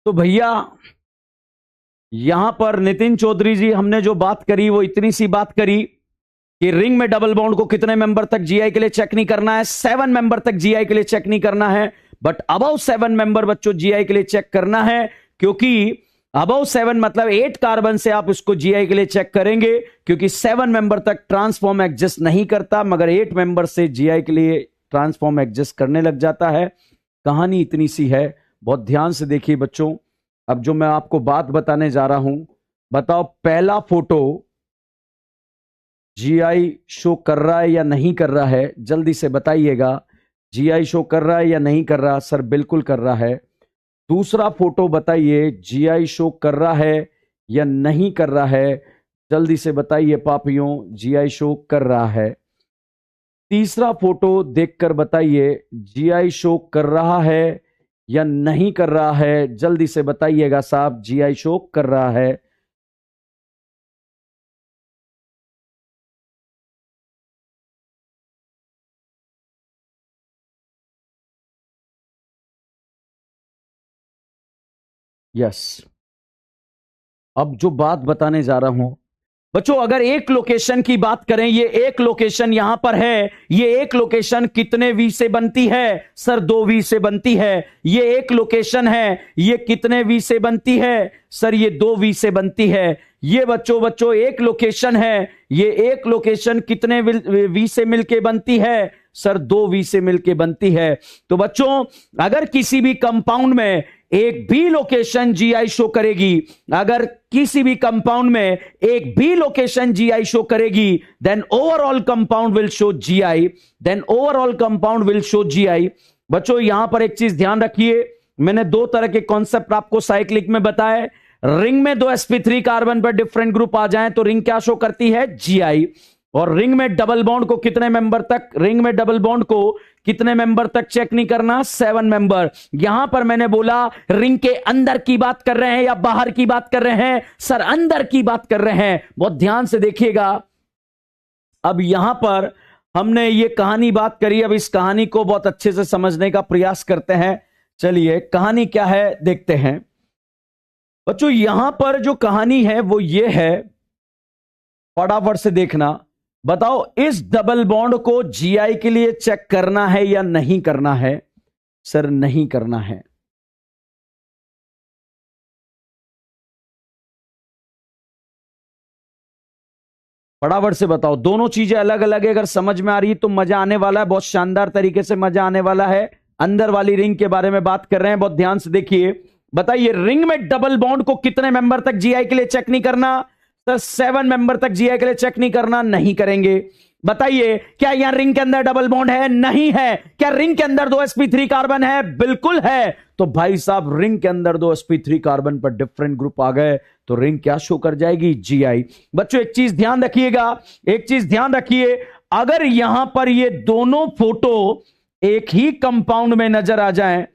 तो भैया यहां पर नितिन चौधरी जी हमने जो बात करी वो इतनी सी बात करी कि रिंग में डबल बॉन्ड को कितने मेंबर तक जीआई के लिए चेक नहीं करना है, 7 मेंबर तक जीआई के लिए चेक नहीं करना है, बट अबव 7 मेंबर बच्चों जीआई के लिए चेक करना है, क्योंकि अबव 7 मतलब 8 कार्बन से आप इसको जीआई के लिए चेक करेंगे, क्योंकि 7 मेंबर तक ट्रांसफॉर्म एग्जिस्ट नहीं करता, मगर 8 मेंबर से जीआई के लिए ट्रांसफॉर्म एग्जिस्ट करने लग जाता है। कहानी इतनी सी है, बहुत ध्यान से देखिए बच्चों। अब जो मैं आपको बात बताने जा रहा हूं, बताओ पहला फोटो जीआई शो कर रहा है या नहीं कर रहा है, जल्दी से बताइएगा। जीआई शो कर रहा है या नहीं कर रहा? सर बिल्कुल कर रहा है। दूसरा फोटो बताइए, जीआई शो कर रहा है या नहीं कर रहा है, जल्दी से बताइए पापियों, जीआई शो कर रहा है। तीसरा फोटो देखकर बताइए, जीआई शो कर रहा है या नहीं कर रहा है, जल्दी से बताइएगा साहब, जीआई शो कर रहा है। यस, अब जो बात बताने जा रहा हूं बच्चों, अगर एक लोकेशन की बात करें, ये एक लोकेशन यहां पर है, ये एक लोकेशन कितने वी से बनती है? सर 2 वी से बनती है। ये एक लोकेशन है, ये कितने वी से बनती है? सर ये 2 वी से बनती है। ये बच्चों एक लोकेशन है, ये एक लोकेशन कितने वी से मिलके बनती है? सर 2 वी से मिलके बनती है। तो बच्चों अगर किसी भी कंपाउंड में एक भी लोकेशन जीआई शो करेगी, अगर किसी भी कंपाउंड में एक भी लोकेशन जीआई शो करेगी, then overall compound will show GI, then overall compound will show GI. बच्चों यहां पर एक चीज ध्यान रखिए, मैंने 2 तरह के कॉन्सेप्ट आपको साइक्लिक में बताए। रिंग में 2 sp3 कार्बन पर डिफरेंट ग्रुप आ जाएं तो रिंग क्या शो करती है? जीआई। और रिंग में डबल बॉन्ड को कितने मेंबर तक, रिंग में डबल बॉन्ड को कितने मेंबर तक चेक नहीं करना? 7 मेंबर। यहां पर मैंने बोला रिंग के अंदर की बात कर रहे हैं या बाहर की बात कर रहे हैं? सर अंदर की बात कर रहे हैं, बहुत ध्यान से देखिएगा। अब यहां पर हमने ये कहानी बात करी, अब इस कहानी को बहुत अच्छे से समझने का प्रयास करते हैं। चलिए कहानी क्या है देखते हैं बच्चों। यहां पर जो कहानी है वो ये है, फटाफट से देखना। बताओ इस डबल बॉन्ड को जीआई के लिए चेक करना है या नहीं करना है? सर नहीं करना है। फटाफट से बताओ, दोनों चीजें अलग अलग है, अगर समझ में आ रही है तो मजा आने वाला है, बहुत शानदार तरीके से मजा आने वाला है। अंदर वाली रिंग के बारे में बात कर रहे हैं, बहुत ध्यान से देखिए। बताइए रिंग में डबल बॉन्ड को कितने मेंबर तक जीआई के लिए चेक नहीं करना? सर 7 मेंबर तक जीआई के लिए चेक नहीं करना, नहीं करेंगे। बताइए क्या यहां रिंग के अंदर डबल बॉन्ड है? नहीं है। क्या रिंग के अंदर 2 sp3 कार्बन है? बिल्कुल है। तो भाई साहब रिंग के अंदर 2 sp3 कार्बन पर डिफरेंट ग्रुप आ गए तो रिंग क्या शो कर जाएगी? जीआई। बच्चों एक चीज ध्यान रखिएगा, एक चीज ध्यान रखिए, अगर यहां पर ये दोनों फोटो एक ही कंपाउंड में नजर आ जाएं,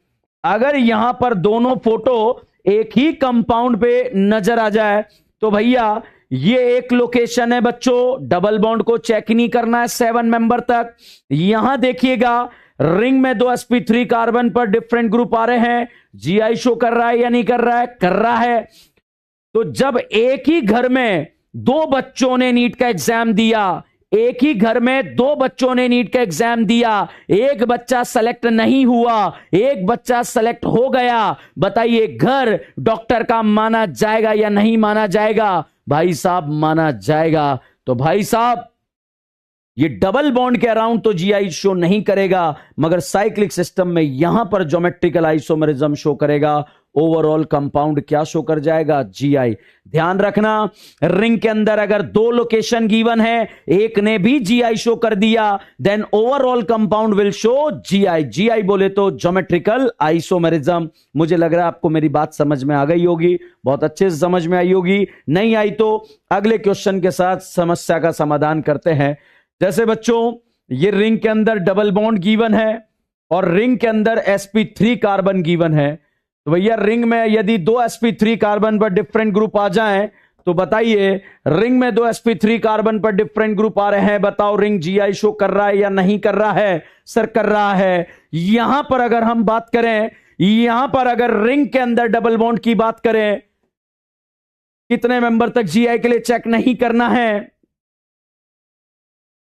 अगर यहां पर दोनों फोटो एक ही कंपाउंड पे नजर आ जाए तो भैया ये एक लोकेशन है बच्चों, डबल बॉन्ड को चेक नहीं करना है 7 मेंबर तक। यहां देखिएगा रिंग में 2 sp3 कार्बन पर डिफरेंट ग्रुप आ रहे हैं, जीआई शो कर रहा है या नहीं कर रहा है? कर रहा है। तो जब एक ही घर में 2 बच्चों ने नीट का एग्जाम दिया, एक ही घर में 2 बच्चों ने नीट का एग्जाम दिया, एक बच्चा सेलेक्ट नहीं हुआ, एक बच्चा सेलेक्ट हो गया, बताइए घर डॉक्टर का माना जाएगा या नहीं माना जाएगा? भाई साहब माना जाएगा। तो भाई साहब ये डबल बॉन्ड के अराउंड तो जीआई शो नहीं करेगा, मगर साइक्लिक सिस्टम में यहां पर ज्योमेट्रिकल आइसोमरिज्म शो करेगा, ओवरऑल कंपाउंड क्या शो कर जाएगा? जीआई। ध्यान रखना रिंग के अंदर अगर 2 लोकेशन गिवन है, एक ने भी जीआई शो कर दिया, then overall compound will show GI. GI बोले तो ज्योमेट्रिकल आइसोमरिज्म। मुझे लग रहा है आपको मेरी बात समझ में आ गई होगी, बहुत अच्छे से समझ में आई होगी। नहीं आई तो अगले क्वेश्चन के साथ समस्या का समाधान करते हैं। जैसे बच्चों ये रिंग के अंदर डबल बॉन्ड गिवन है और रिंग के अंदर sp3 कार्बन गिवन है, तो भैया रिंग में यदि 2 sp3 कार्बन पर डिफरेंट ग्रुप आ जाएं तो बताइए रिंग में 2 sp3 कार्बन पर डिफरेंट ग्रुप आ रहे हैं, बताओ रिंग जीआई शो कर रहा है या नहीं कर रहा है? सर कर रहा है। यहां पर अगर हम बात करें यहां पर अगर रिंग के अंदर डबल बॉन्ड की बात करें, कितने मेंबर तक जीआई के लिए चेक नहीं करना है,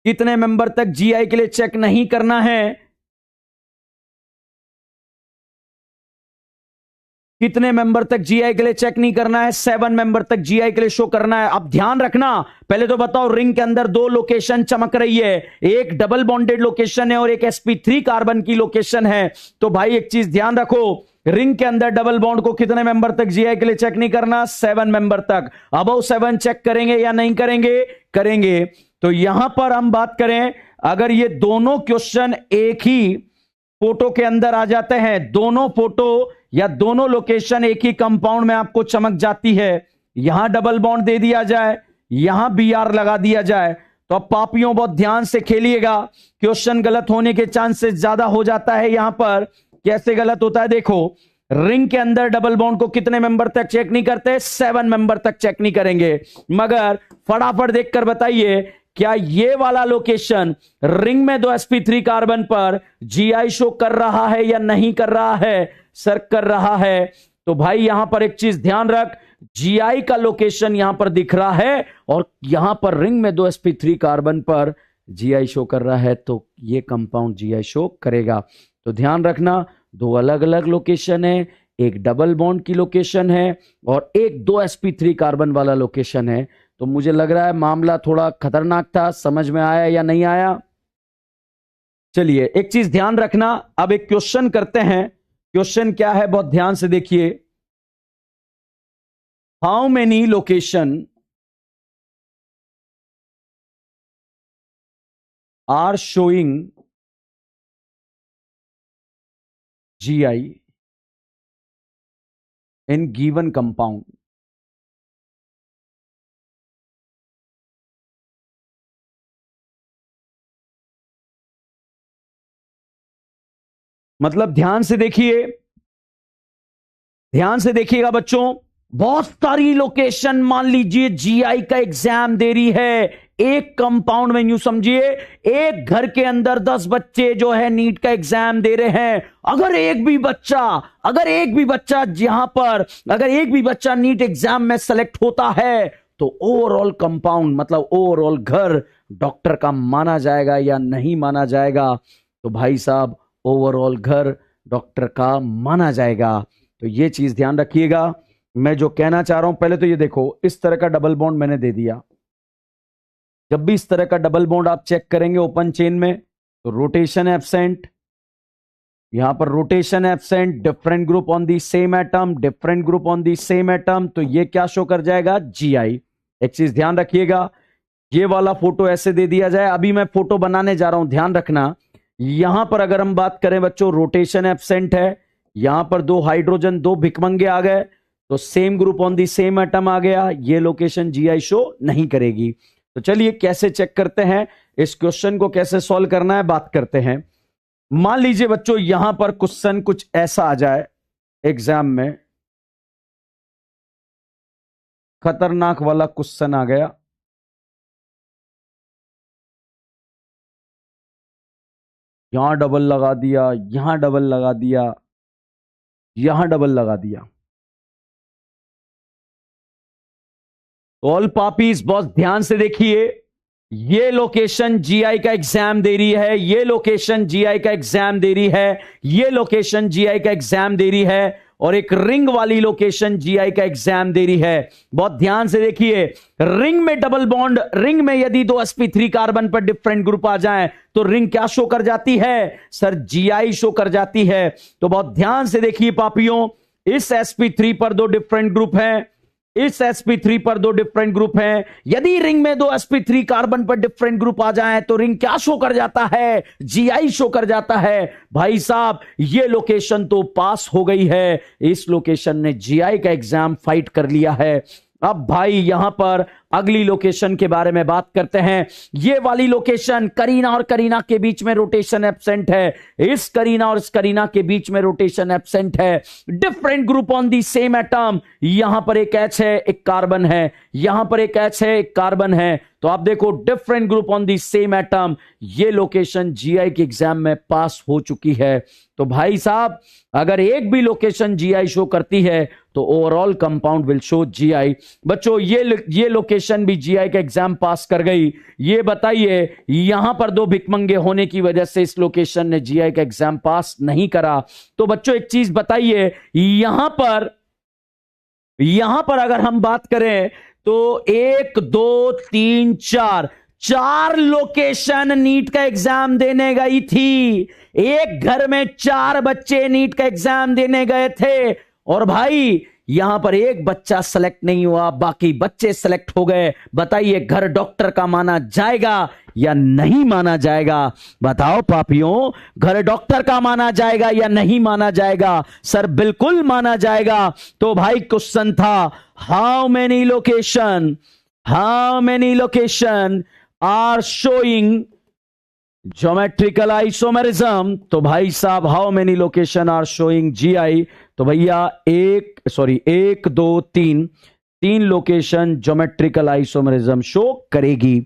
कितने मेंबर तक जीआई के लिए चेक नहीं करना है, कितने मेंबर तक जीआई के लिए चेक नहीं करना है, 7 मेंबर तक जीआई के लिए शो करना है। अब ध्यान रखना, पहले तो बताओ रिंग के अंदर 2 लोकेशन चमक रही है, एक डबल बॉन्डेड लोकेशन है और एक sp3 कार्बन की लोकेशन है। तो भाई एक चीज ध्यान रखो, रिंग के अंदर डबल बॉन्ड को कितने मेंबर तक जीआई के लिए चेक नहीं करना, 7 मेंबर तक। अबव 7 चेक करेंगे या नहीं करेंगे? करेंगे। तो यहां पर हम बात करें, अगर ये दोनों क्वेश्चन एक ही फोटो के अंदर आ जाते हैं, दोनों फोटो या दोनों लोकेशन एक ही कंपाउंड में आपको चमक जाती है, यहां डबल बॉन्ड दे दिया जाए, यहां बीआर लगा दिया जाए, तो अब पापियों बहुत ध्यान से खेलिएगा, क्वेश्चन गलत होने के चांसेस ज्यादा हो जाता है। यहां पर कैसे गलत होता है देखो, रिंग के अंदर डबल बॉन्ड को कितने मेंबर तक चेक नहीं करते? 7 मेंबर तक चेक नहीं करेंगे। मगर फटाफट देखकर बताइए, क्या ये वाला लोकेशन रिंग में 2 sp3 कार्बन पर जीआई शो कर रहा है या नहीं कर रहा है? सर कर रहा है। तो भाई यहां पर एक चीज ध्यान रख, जीआई का लोकेशन यहां पर दिख रहा है और यहां पर रिंग में 2 sp3 कार्बन पर जीआई शो कर रहा है, तो ये कंपाउंड जीआई शो करेगा। तो ध्यान रखना, 2 अलग अलग लोकेशन है, एक डबल बॉन्ड की लोकेशन है और एक 2 sp3 कार्बन वाला लोकेशन है। तो मुझे लग रहा है मामला थोड़ा खतरनाक था। समझ में आया या नहीं आया? चलिए एक चीज ध्यान रखना, अब एक क्वेश्चन करते हैं। क्वेश्चन क्या है, बहुत ध्यान से देखिए। How many location are showing GI in given compound? मतलब ध्यान से देखिए, ध्यान से देखिएगा बच्चों, बहुत सारी लोकेशन मान लीजिए जीआई का एग्जाम दे रही है एक कंपाउंड में। यूं समझिए, एक घर के अंदर 10 बच्चे जो है नीट का एग्जाम दे रहे हैं। अगर एक भी बच्चा यहां पर अगर एक भी बच्चा नीट एग्जाम में सेलेक्ट होता है, तो ओवरऑल कंपाउंड मतलब ओवरऑल घर डॉक्टर का माना जाएगा या नहीं माना जाएगा? तो भाई साहब ओवरऑल घर डॉक्टर का माना जाएगा। तो ये चीज ध्यान रखिएगा। मैं जो कहना चाह रहा हूं, पहले तो ये देखो, इस तरह का डबल बॉन्ड मैंने दे दिया। जब भी इस तरह का डबल बॉन्ड आप चेक करेंगे ओपन चेन में, तो रोटेशन एब्सेंट, यहां पर rotation absent, different group on the same atom, different group on the same atom, तो ये क्या शो कर जाएगा? जीआई। एक चीज ध्यान रखिएगा, ये वाला फोटो ऐसे दे दिया जाए। अभी मैं फोटो बनाने जा रहा हूं, ध्यान रखना। यहां पर अगर हम बात करें बच्चों, रोटेशन एब्सेंट है, यहां पर 2 हाइड्रोजन 2 भिकमंगे आ गए, तो same group on the same atom आ गया, ये लोकेशन जीआई शो नहीं करेगी। तो चलिए कैसे चेक करते हैं, इस क्वेश्चन को कैसे सॉल्व करना है बात करते हैं। मान लीजिए बच्चों यहां पर क्वेश्चन कुछ ऐसा आ जाए एग्जाम में, खतरनाक वाला क्वेश्चन आ गया। यहां डबल लगा दिया, यहां डबल लगा दिया, यहां डबल लगा दिया। ऑल पापीज बहुत ध्यान से देखिए, ये लोकेशन जीआई का एग्जाम दे रही है, ये लोकेशन जीआई का एग्जाम दे रही है, ये लोकेशन जीआई का एग्जाम दे रही है, और एक रिंग वाली लोकेशन जीआई का एग्जाम दे रही है। बहुत ध्यान से देखिए, रिंग में डबल बॉन्ड, रिंग में यदि 2 sp3 कार्बन पर डिफरेंट ग्रुप आ जाएं, तो रिंग क्या शो कर जाती है? सर जीआई शो कर जाती है। तो बहुत ध्यान से देखिए पापियों, इस sp3 पर 2 डिफरेंट ग्रुप हैं, इस sp3 पर 2 डिफरेंट ग्रुप हैं। यदि रिंग में 2 sp3 कार्बन पर डिफरेंट ग्रुप आ जाए, तो रिंग क्या शो कर जाता है? जीआई शो कर जाता है। भाई साहब ये लोकेशन तो पास हो गई है, इस लोकेशन ने जीआई का एग्जाम फाइट कर लिया है। अब भाई यहां पर अगली लोकेशन के बारे में बात करते हैं। ये वाली लोकेशन करीना और करीना के बीच में रोटेशन एब्सेंट है, इस करीना और इस करीना के बीच में रोटेशन एब्सेंट है। Different group on the same atom, यहां पर एक एच है एक कार्बन है, यहां पर एक एच है एक कार्बन है, तो आप देखो different group on the same atom, ये लोकेशन जीआई के एग्जाम में पास हो चुकी है। तो भाई साहब अगर एक भी लोकेशन जीआई शो करती है तो overall compound will show GI. बच्चों ये लोकेशन भी जीआई का एग्जाम पास कर गई। ये बताइए यहां पर दो भिकमंगे होने की वजह से इस लोकेशन ने जीआई का एग्जाम पास नहीं करा। तो बच्चों एक चीज बताइए, यहां पर अगर हम बात करें तो 1 2 3 4 लोकेशन नीट का एग्जाम देने गई थी। एक घर में 4 बच्चे नीट का एग्जाम देने गए थे और भाई यहां पर एक बच्चा सेलेक्ट नहीं हुआ, बाकी बच्चे सेलेक्ट हो गए। बताइए घर डॉक्टर का माना जाएगा या नहीं माना जाएगा? बताओ पापियों, घर डॉक्टर का माना जाएगा या नहीं माना जाएगा? सर बिल्कुल माना जाएगा। तो भाई क्वेश्चन था how many location are showing geometrical isomerism. तो भाई साहब how many location are showing GI? तो भैया 1 2 3 लोकेशन ज्योमेट्रिकल आइसोमेरिज्म शो करेगी।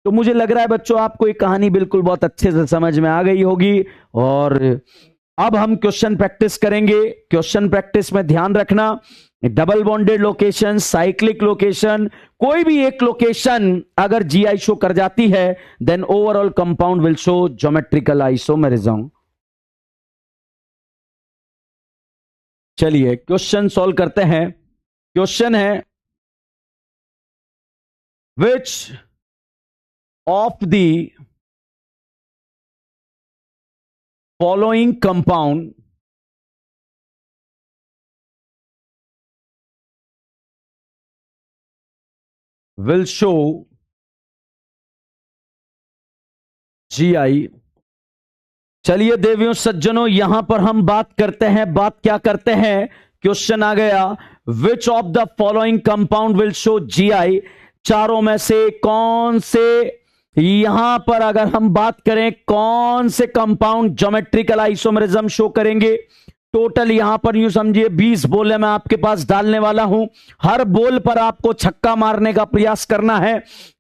तो मुझे लग रहा है बच्चों आपको ये कहानी बिल्कुल बहुत अच्छे से समझ में आ गई होगी। और अब हम क्वेश्चन प्रैक्टिस करेंगे। क्वेश्चन प्रैक्टिस में ध्यान रखना, double bonded location, cyclic location, कोई भी एक लोकेशन अगर जीआई शो कर जाती है then overall compound will show geometrical isomerism. चलिए क्वेश्चन सॉल्व करते हैं। क्वेश्चन है which of the following compound will show GI। चलिए देवियों सज्जनों यहां पर हम बात करते हैं, बात क्या करते हैं, क्वेश्चन आ गया विच of the following compound will show GI. चारों में से कौन से, यहां पर अगर हम बात करें कौन से कंपाउंड ज्योमेट्रिकल आइसोमेरिज्म शो करेंगे। टोटल यहां पर यूं समझिए 20 बोले मैं आपके पास डालने वाला हूं, हर बोल पर आपको छक्का मारने का प्रयास करना है।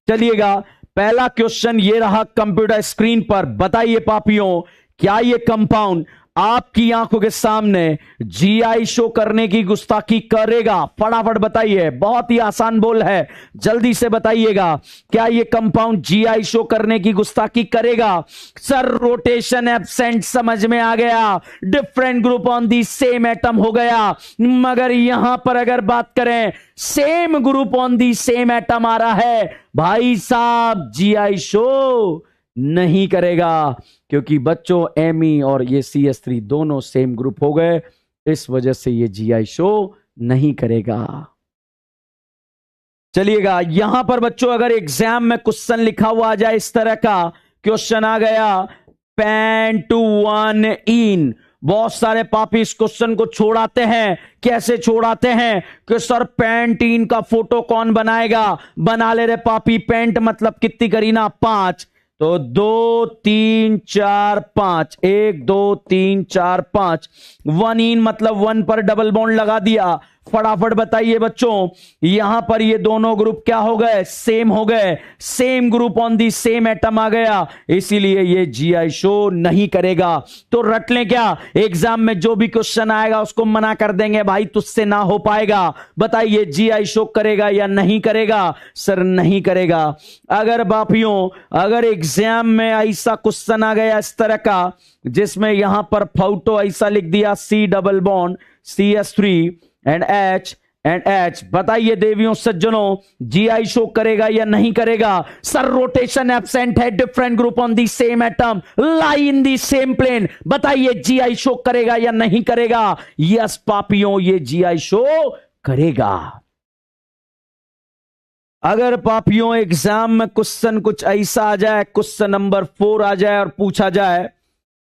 चलिएगा पहला क्वेश्चन ये रहा कंप्यूटर स्क्रीन पर। बताइए पापियों क्या ये कंपाउंड आपकी आंखों के सामने जीआई शो करने की गुस्ताखी करेगा? फटाफट बताइए, बहुत ही आसान बोल है, जल्दी से बताइएगा क्या ये कंपाउंड जीआई शो करने की गुस्ताखी करेगा? सर रोटेशन एब्सेंट समझ में आ गया, different group on the same atom हो गया, मगर यहां पर अगर बात करें same group on the same atom आ रहा है भाई साहब, जीआई शो नहीं करेगा क्योंकि बच्चों एमी और ये CS3 दोनों सेम ग्रुप हो गए, इस वजह से ये जीआई शो नहीं करेगा। चलिएगा यहां पर बच्चों अगर एग्जाम में क्वेश्चन लिखा हुआ आ जाए इस तरह का, क्वेश्चन आ गया पेन टू वन इन, बहुत सारे पापी इस क्वेश्चन को छोड़ाते हैं। कैसे छोड़ाते हैं कि सर पेंटीन का फोटो कौन बनाएगा? बना ले रे पापी, पेंट मतलब कितनी करीना 5, तो 2 3 4 5, 1 2 3 4 5, 1 इन मतलब 1 पर डबल बॉन्ड लगा दिया। फटाफट बताइए बच्चों यहां पर ये दोनों ग्रुप क्या हो गए? सेम हो गए, same group on the same atom आ गया, इसीलिए ये जीआई शो नहीं करेगा। तो रट लें क्या, एग्जाम में जो भी क्वेश्चन आएगा उसको मना कर देंगे भाई तुझसे ना हो पाएगा। बताइए जीआई शो करेगा या नहीं करेगा? सर नहीं करेगा। अगर बापियों अगर एग्जाम में ऐसा क्वेश्चन आ गया इस तरह का जिसमें यहां पर फोटो ऐसा लिख दिया C double bond CS3 and H, बताइए देवियों सज्जनों जीआई शो करेगा या नहीं करेगा? सर रोटेशन एब्सेंट है, different group on the same atom lie in the same plane, बताइए जीआई शो करेगा या नहीं करेगा? यस पापियों ये जीआई शो करेगा। अगर पापियों एग्जाम में क्वेश्चन कुछ ऐसा आ जाए, क्वेश्चन नंबर 4 आ जाए और पूछा जाए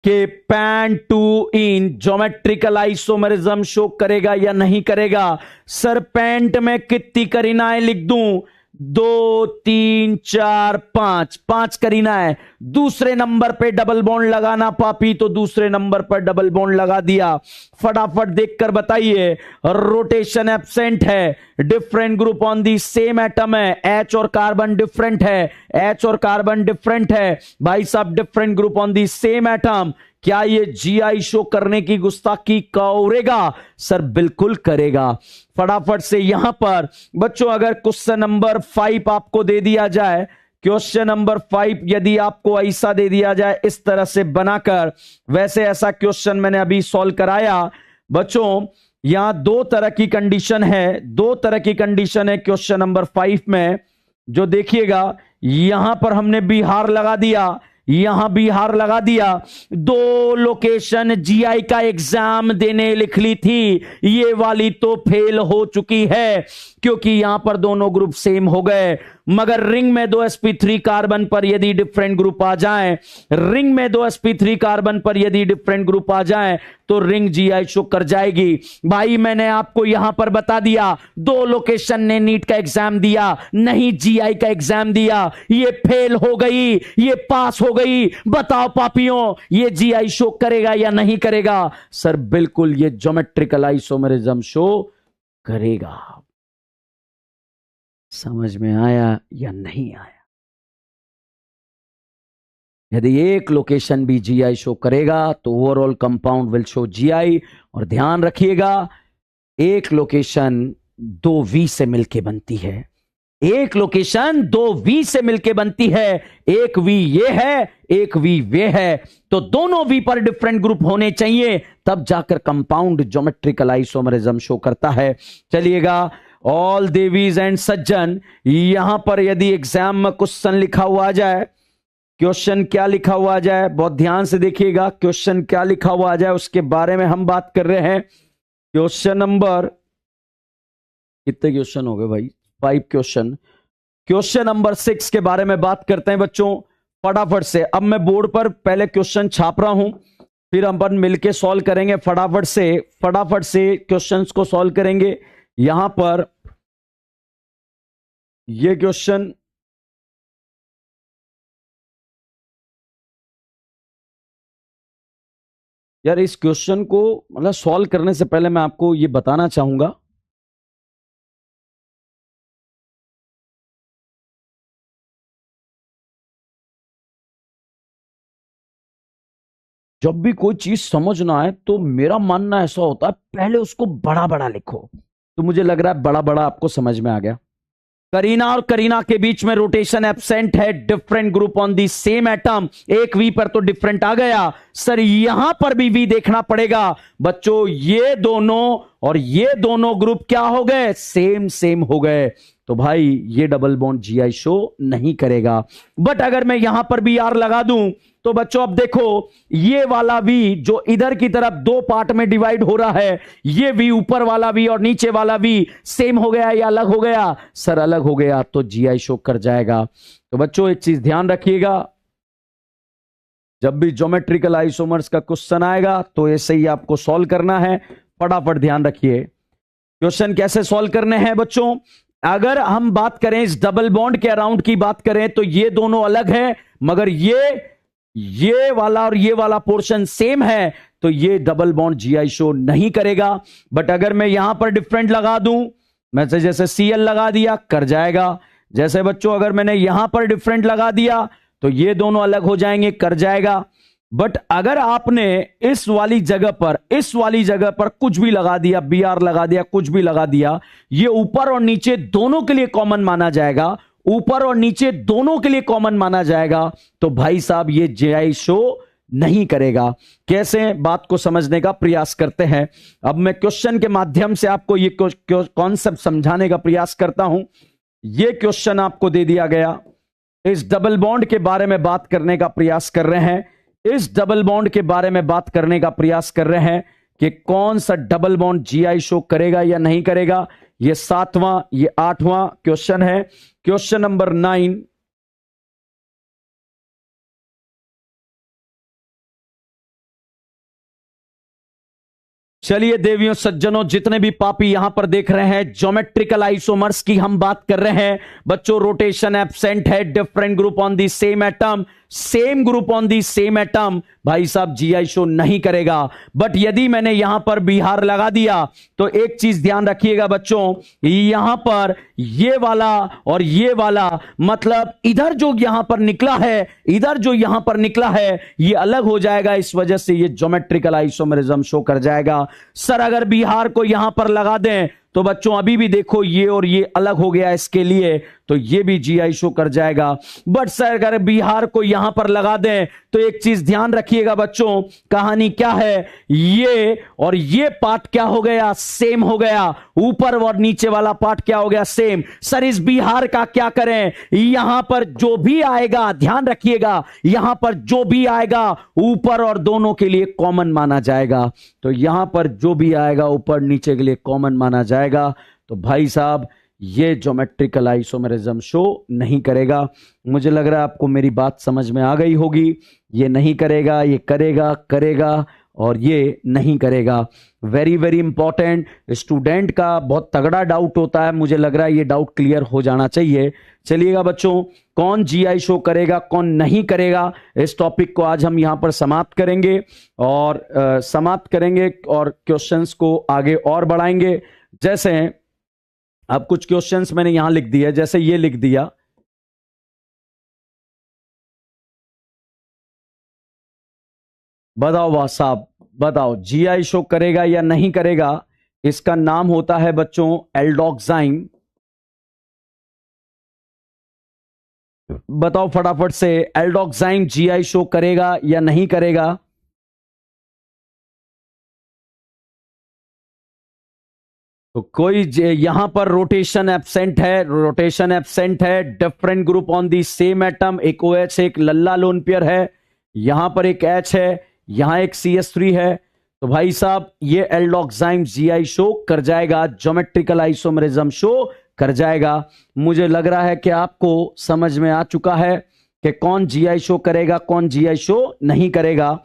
कि pent two ene geometrical isomerism show करेगा या नहीं करेगा? सर पेंट में कितनी करीनाएं लिख दूं? 2 3 4 5, 5 करीना है। दूसरे नंबर पे डबल बॉन्ड लगाना पापी, तो दूसरे नंबर पर डबल बॉन्ड लगा दिया। फटाफट देखकर बताइए, रोटेशन एब्सेंट है, different group on the same atom है, एच और कार्बन डिफरेंट है, एच और कार्बन डिफरेंट है भाई साहब, different group on the same atom. क्या ये जीआई शो करने की गुस्ताखी करेगा? सर बिल्कुल करेगा। फटाफट से यहां पर बच्चों अगर क्वेश्चन नंबर 5 आपको दे दिया जाए, क्वेश्चन नंबर 5 यदि आपको ऐसा दे दिया जाए इस तरह से बनाकर, वैसे ऐसा क्वेश्चन मैंने अभी सॉल्व कराया बच्चों। यहां दो तरह की कंडीशन है, दो तरह की कंडीशन है क्वेश्चन नंबर 5 में, जो देखिएगा यहां पर हमने बिहार लगा दिया, यहां बिहार लगा दिया। दो लोकेशन जीआई का एग्जाम देने लिख ली थी, ये वाली तो फेल हो चुकी है क्योंकि यहां पर दोनों ग्रुप सेम हो गए। मगर रिंग में 2 sp3 कार्बन पर यदि डिफरेंट ग्रुप आ जाएं, रिंग में 2 sp3 कार्बन पर यदि डिफरेंट ग्रुप आ जाएं तो रिंग जीआई शो कर जाएगी। भाई मैंने आपको यहां पर बता दिया, दो लोकेशन ने नीट का एग्जाम दिया, नहीं जीआई का एग्जाम दिया, ये फेल हो गई, ये पास हो गई। बताओ पापियों, ये जीआई शो करेगा या नहीं करेगा? सर बिल्कुल ये ज्योमेट्रिकल आइसोमेरिज्म शो करेगा। समझ में आया या नहीं आया? यदि एक लोकेशन भी जीआई शो करेगा तो overall compound will show GI. और ध्यान रखिएगा, एक लोकेशन 2V से मिलके बनती है, एक लोकेशन 2V से मिलके बनती है। एक V ये है, एक V वे है, तो दोनों V पर डिफरेंट ग्रुप होने चाहिए, तब जाकर कंपाउंड ज्योमेट्रिकल आइसोमेरिज्म शो करता है। चलिएगा, ऑल देवीज एंड सज्जन, यहां पर यदि एग्जाम में क्वेश्चन लिखा हुआ आ जाए, क्वेश्चन क्या लिखा हुआ आ जाए, बहुत ध्यान से देखिएगा, क्वेश्चन क्या लिखा हुआ आ जाए उसके बारे में हम बात कर रहे हैं। क्वेश्चन नंबर कितने क्वेश्चन हो गए भाई? 5 क्वेश्चन। क्वेश्चन नंबर 6 के बारे में बात करते हैं बच्चों फटाफट से। अब मैं बोर्ड पर पहले क्वेश्चन छाप रहा हूं, फिर अपन मिलके सॉल्व करेंगे। फटाफट से क्वेश्चंस को सॉल्व करेंगे। यहां पर ये क्वेश्चन यार, इस क्वेश्चन को मतलब सॉल्व करने से पहले मैं आपको ये बताना चाहूंगा, जब भी कोई चीज समझ ना आए तो मेरा मानना ऐसा होता है पहले उसको बड़ा बड़ा लिखो। तो मुझे लग रहा है बड़ा बड़ा आपको समझ में आ गया। करीना और करीना के बीच में रोटेशन एब्सेंट है, different group on the same atom. एक वी पर तो डिफरेंट आ गया, सर यहां पर भी वी देखना पड़ेगा बच्चों। ये दोनों और ये दोनों ग्रुप क्या हो गए? सेम हो गए, तो भाई ये डबल बॉन्ड जीआई शो नहीं करेगा। बट अगर मैं यहां पर भी आर लगा दूं तो बच्चों अब देखो, ये वाला वी जो इधर की तरफ दो पार्ट में डिवाइड हो रहा है, ये वी ऊपर वाला वी और नीचे वाला वी सेम हो गया या अलग हो गया? सर अलग हो गया, तो जीआई शो कर जाएगा। तो बच्चों एक चीज ध्यान रखिएगा, जब भी ज्योमेट्रिकल आइसोमर्स का क्वेश्चन आएगा तो ऐसे ही आपको सॉल्व करना है। फटाफट ध्यान रखिए, क्वेश्चन कैसे सॉल्व करने हैं बच्चों। अगर हम बात करें इस डबल बॉन्ड के अराउंड की बात करें तो ये दोनों अलग है, मगर ये वाला और ये वाला पोर्शन सेम है, तो ये डबल बॉन्ड जीआई शो नहीं करेगा। बट अगर मैं यहां पर डिफरेंट लगा दूं, मैं जैसे सीएल लगा दिया, कर जाएगा। जैसे बच्चों अगर मैंने यहां पर डिफरेंट लगा दिया तो ये दोनों अलग हो जाएंगे, कर जाएगा। बट अगर आपने इस वाली जगह पर कुछ भी लगा दिया, बीआर लगा दिया, कुछ भी लगा दिया, ये ऊपर और नीचे दोनों के लिए कॉमन माना जाएगा, ऊपर और नीचे दोनों के लिए कॉमन माना जाएगा, तो भाई साहब ये जीआई शो नहीं करेगा। कैसे, बात को समझने का प्रयास करते हैं। अब मैं क्वेश्चन के माध्यम से आपको ये कॉन्सेप्ट समझाने का प्रयास करता हूं। ये क्वेश्चन आपको दे दिया गया, इस डबल बॉन्ड के बारे में बात करने का प्रयास कर रहे हैं, इस डबल बॉन्ड के बारे में बात करने का प्रयास कर रहे हैं कि कौन सा डबल बॉन्ड जीआई शो करेगा या नहीं करेगा। ये 7वां, ये 8वां क्वेश्चन है, क्वेश्चन नंबर 9। चलिए देवियों सज्जनों, जितने भी पापी यहां पर देख रहे हैं, ज्योमेट्रिकल आइसोमर्स की हम बात कर रहे हैं बच्चों। रोटेशन एब्सेंट है, different group on the same atom, same group on the same atom, भाई साहब जीआई शो नहीं करेगा। बट यदि मैंने यहां पर बिहार लगा दिया तो एक चीज ध्यान रखिएगा बच्चों, यहां पर ये वाला और ये वाला, मतलब इधर जो यहां पर निकला है, इधर जो यहां पर निकला है, ये अलग हो जाएगा। इस वजह से ये ज्योमेट्रिकल आइसोमरिज्म शो कर जाएगा। सर अगर बिहार को यहां पर लगा दें तो बच्चों अभी भी देखो ये और ये अलग हो गया इसके लिए, तो ये भी जीआई शो कर जाएगा। बट सर अगर बिहार को यहां पर लगा दें तो एक चीज ध्यान रखिएगा बच्चों, कहानी क्या है, ये और ये पार्ट क्या हो गया, सेम हो गया। ऊपर और नीचे वाला पार्ट क्या हो गया, सेम। सर इस बिहार का क्या करें, यहां पर जो भी आएगा, ध्यान रखिएगा, यहां पर जो भी आएगा ऊपर और दोनों के लिए कॉमन माना जाएगा। तो यहां पर जो भी आएगा ऊपर नीचे के लिए कॉमन माना जाएगा। तो भाई साहब ये ज्योमेट्रिकल आइसोमेरिज्म शो नहीं करेगा। मुझे लग रहा है आपको मेरी बात समझ में आ गई होगी। ये नहीं करेगा, ये करेगा, करेगा और ये नहीं करेगा। वेरी वेरी इंपॉर्टेंट, स्टूडेंट का बहुत तगड़ा डाउट होता है, मुझे लग रहा है ये डाउट क्लियर हो जाना चाहिए। चलिएगा बच्चों, कौन जीआई शो करेगा कौन नहीं करेगा, इस टॉपिक को आज हम यहां पर समाप्त करेंगे और क्वेश्चंस को आगे और बढ़ाएंगे। जैसे अब कुछ क्वेश्चंस मैंने यहां लिख दिए, जैसे ये लिख दिया, बताओ वाह साहब, बताओ जीआई शो करेगा या नहीं करेगा। इसका नाम होता है बच्चों एल्डोक्साइम। बताओ फटाफट से, एल्डोक्साइम जीआई शो करेगा या नहीं करेगा। तो कोई यहां पर रोटेशन एब्सेंट है, रोटेशन एब्सेंट है, different group on the same atom, एक OH एक लल्ला लोन पेयर है, यहां पर एक H है, यहां एक CH3 है। तो भाई साहब ये एल्डोक्साइम जीआई शो कर जाएगा, ज्योमेट्रिकल आइसोमेरिज्म शो कर जाएगा। मुझे लग रहा है कि आपको समझ में आ चुका है कि कौन जीआई शो करेगा कौन जीआई शो नहीं करेगा।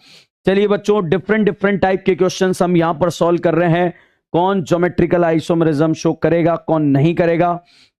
चलिए बच्चों, डिफरेंट डिफरेंट टाइप के क्वेश्चंस हम यहां पर सॉल्व कर रहे हैं। कौन ज्योमेट्रिकल आइसोमेरिज्म शो करेगा कौन नहीं करेगा,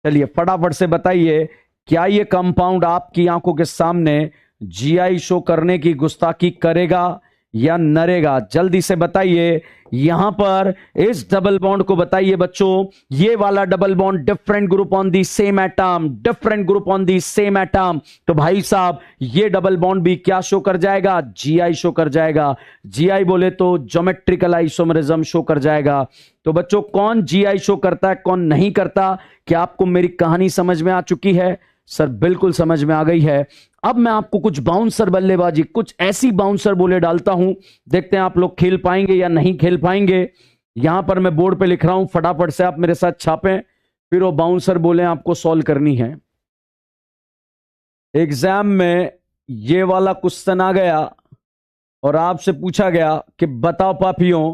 चलिए फटाफट से बताइए। क्या ये कंपाउंड आपकी आंखों के सामने जीआई शो करने की गुस्ताखी करेगा या नरेगा, जल्दी से बताइए। यहां पर इस डबल बॉन्ड को बताइए बच्चों, ये वाला double bond different group on the same atom, different group on the same atom. तो भाई साहब ये डबल बॉन्ड भी क्या शो कर जाएगा, जीआई शो कर जाएगा। जीआई बोले तो ज्योमेट्रिकल आइसोमेरिज्म शो कर जाएगा। तो बच्चों कौन जीआई शो करता है कौन नहीं करता, क्या आपको मेरी कहानी समझ में आ चुकी है। सर बिल्कुल समझ में आ गई है। अब मैं आपको कुछ बाउंसर बल्लेबाजी, कुछ ऐसी बाउंसर बोले डालता हूं, देखते हैं आप लोग खेल पाएंगे या नहीं खेल पाएंगे। यहां पर मैं बोर्ड पे लिख रहा हूं, फटाफट से आप मेरे साथ छापें, फिर वो बाउंसर बोले आपको सॉल्व करनी है। एग्जाम में ये वाला क्वेश्चन आ गया और आपसे पूछा गया कि बताओ पापियों,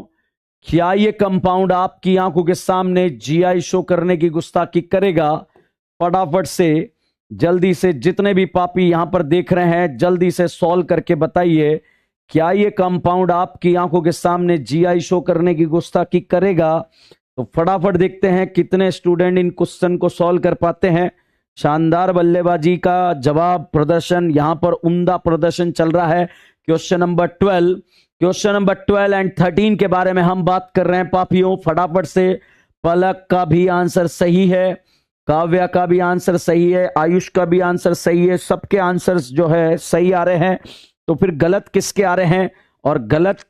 क्या ये कंपाउंड आपकी आंखों के सामने जीआई शो करने की गुस्ताखी करेगा। फटाफट से जल्दी से जितने भी पापी यहां पर देख रहे हैं जल्दी से सॉल्व करके बताइए, क्या ये कंपाउंड आपकी आंखों के सामने जीआई शो करने की गुस्ताखी करेगा। तो फटाफट देखते हैं कितने स्टूडेंट इन क्वेश्चन को सॉल्व कर पाते हैं। शानदार बल्लेबाजी का जवाब प्रदर्शन, यहां पर उम्दा प्रदर्शन चल रहा है। क्वेश्चन नंबर 12 एंड 13 के बारे में हम बात कर रहे हैं पापियों। फटाफट से, पलक का भी आंसर सही है, काव्या का भी आंसर सही है, आयुष का भी आंसर सही है, सबके आंसर्स जो है सही आ रहे हैं। तो फिर गलत किसके आ रहे हैं, और गलत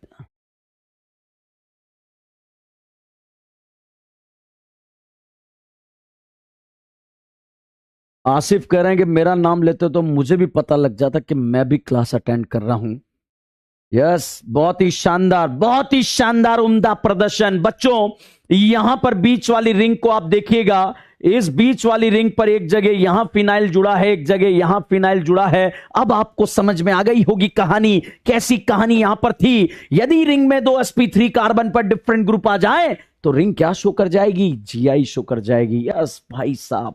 आसिफ कह रहे हैं कि मेरा नाम लेते तो मुझे भी पता लग जाता कि मैं भी क्लास अटेंड कर रहा हूं। यस, बहुत ही शानदार, बहुत ही शानदार उम्दा प्रदर्शन। बच्चों यहां पर बीच वाली रिंग को आप देखिएगा, इस बीच वाली रिंग पर एक जगह यहां फिनाइल जुड़ा है, एक जगह यहां फिनाइल जुड़ा है। अब आपको समझ में आ गई होगी कहानी, कैसी कहानी यहां पर थी। यदि रिंग में 2 sp3 कार्बन पर डिफरेंट ग्रुप आ जाए तो रिंग क्या शो कर जाएगी, जीआई शो कर जाएगी। यस भाई साहब,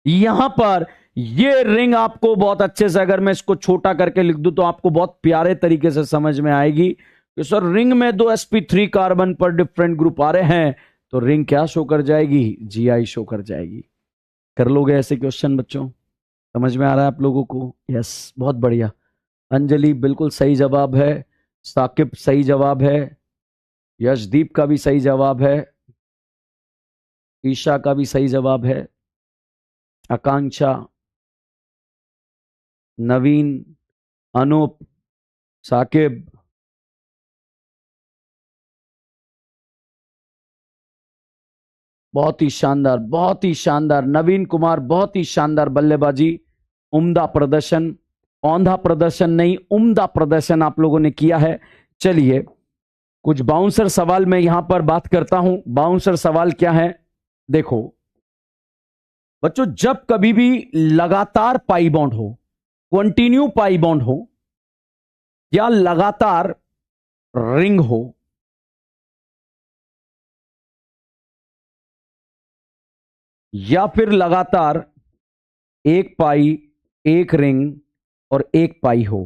यहां पर ये रिंग आपको बहुत अच्छे से, अगर मैं इसको छोटा करके लिख दूं तो आपको बहुत प्यारे तरीके से समझ में आएगी। कि सर रिंग में दो sp3 कार्बन पर डिफरेंट ग्रुप आ रहे हैं, तो रिंग क्या शो कर जाएगी? GI शो कर जाएगी। कर लोगे ऐसे क्वेश्चन बच्चों? समझ में आ रहा है आप लोगों को? यस, बहुत बढ़िया। अंजलि बिल्कुल सही जवाब है, साकिब सही जवाब है, यशदीप का भी सही जवाब है, ईशा का भी सही जवाब है, आकांक्षा, नवीन, अनूप, साकिब, बहुत ही शानदार, बहुत ही शानदार। नवीन कुमार, बहुत ही शानदार बल्लेबाजी, उम्दा प्रदर्शन। औंधा प्रदर्शन नहीं, उम्दा प्रदर्शन आप लोगों ने किया है। चलिए कुछ बाउंसर सवाल मैं यहां पर बात करता हूं। बाउंसर सवाल क्या है? देखो बच्चों, जब कभी भी लगातार पाई बॉन्ड हो, कंटिन्यू पाई बॉन्ड हो, या लगातार रिंग हो, या फिर लगातार एक पाई, एक रिंग और एक पाई हो।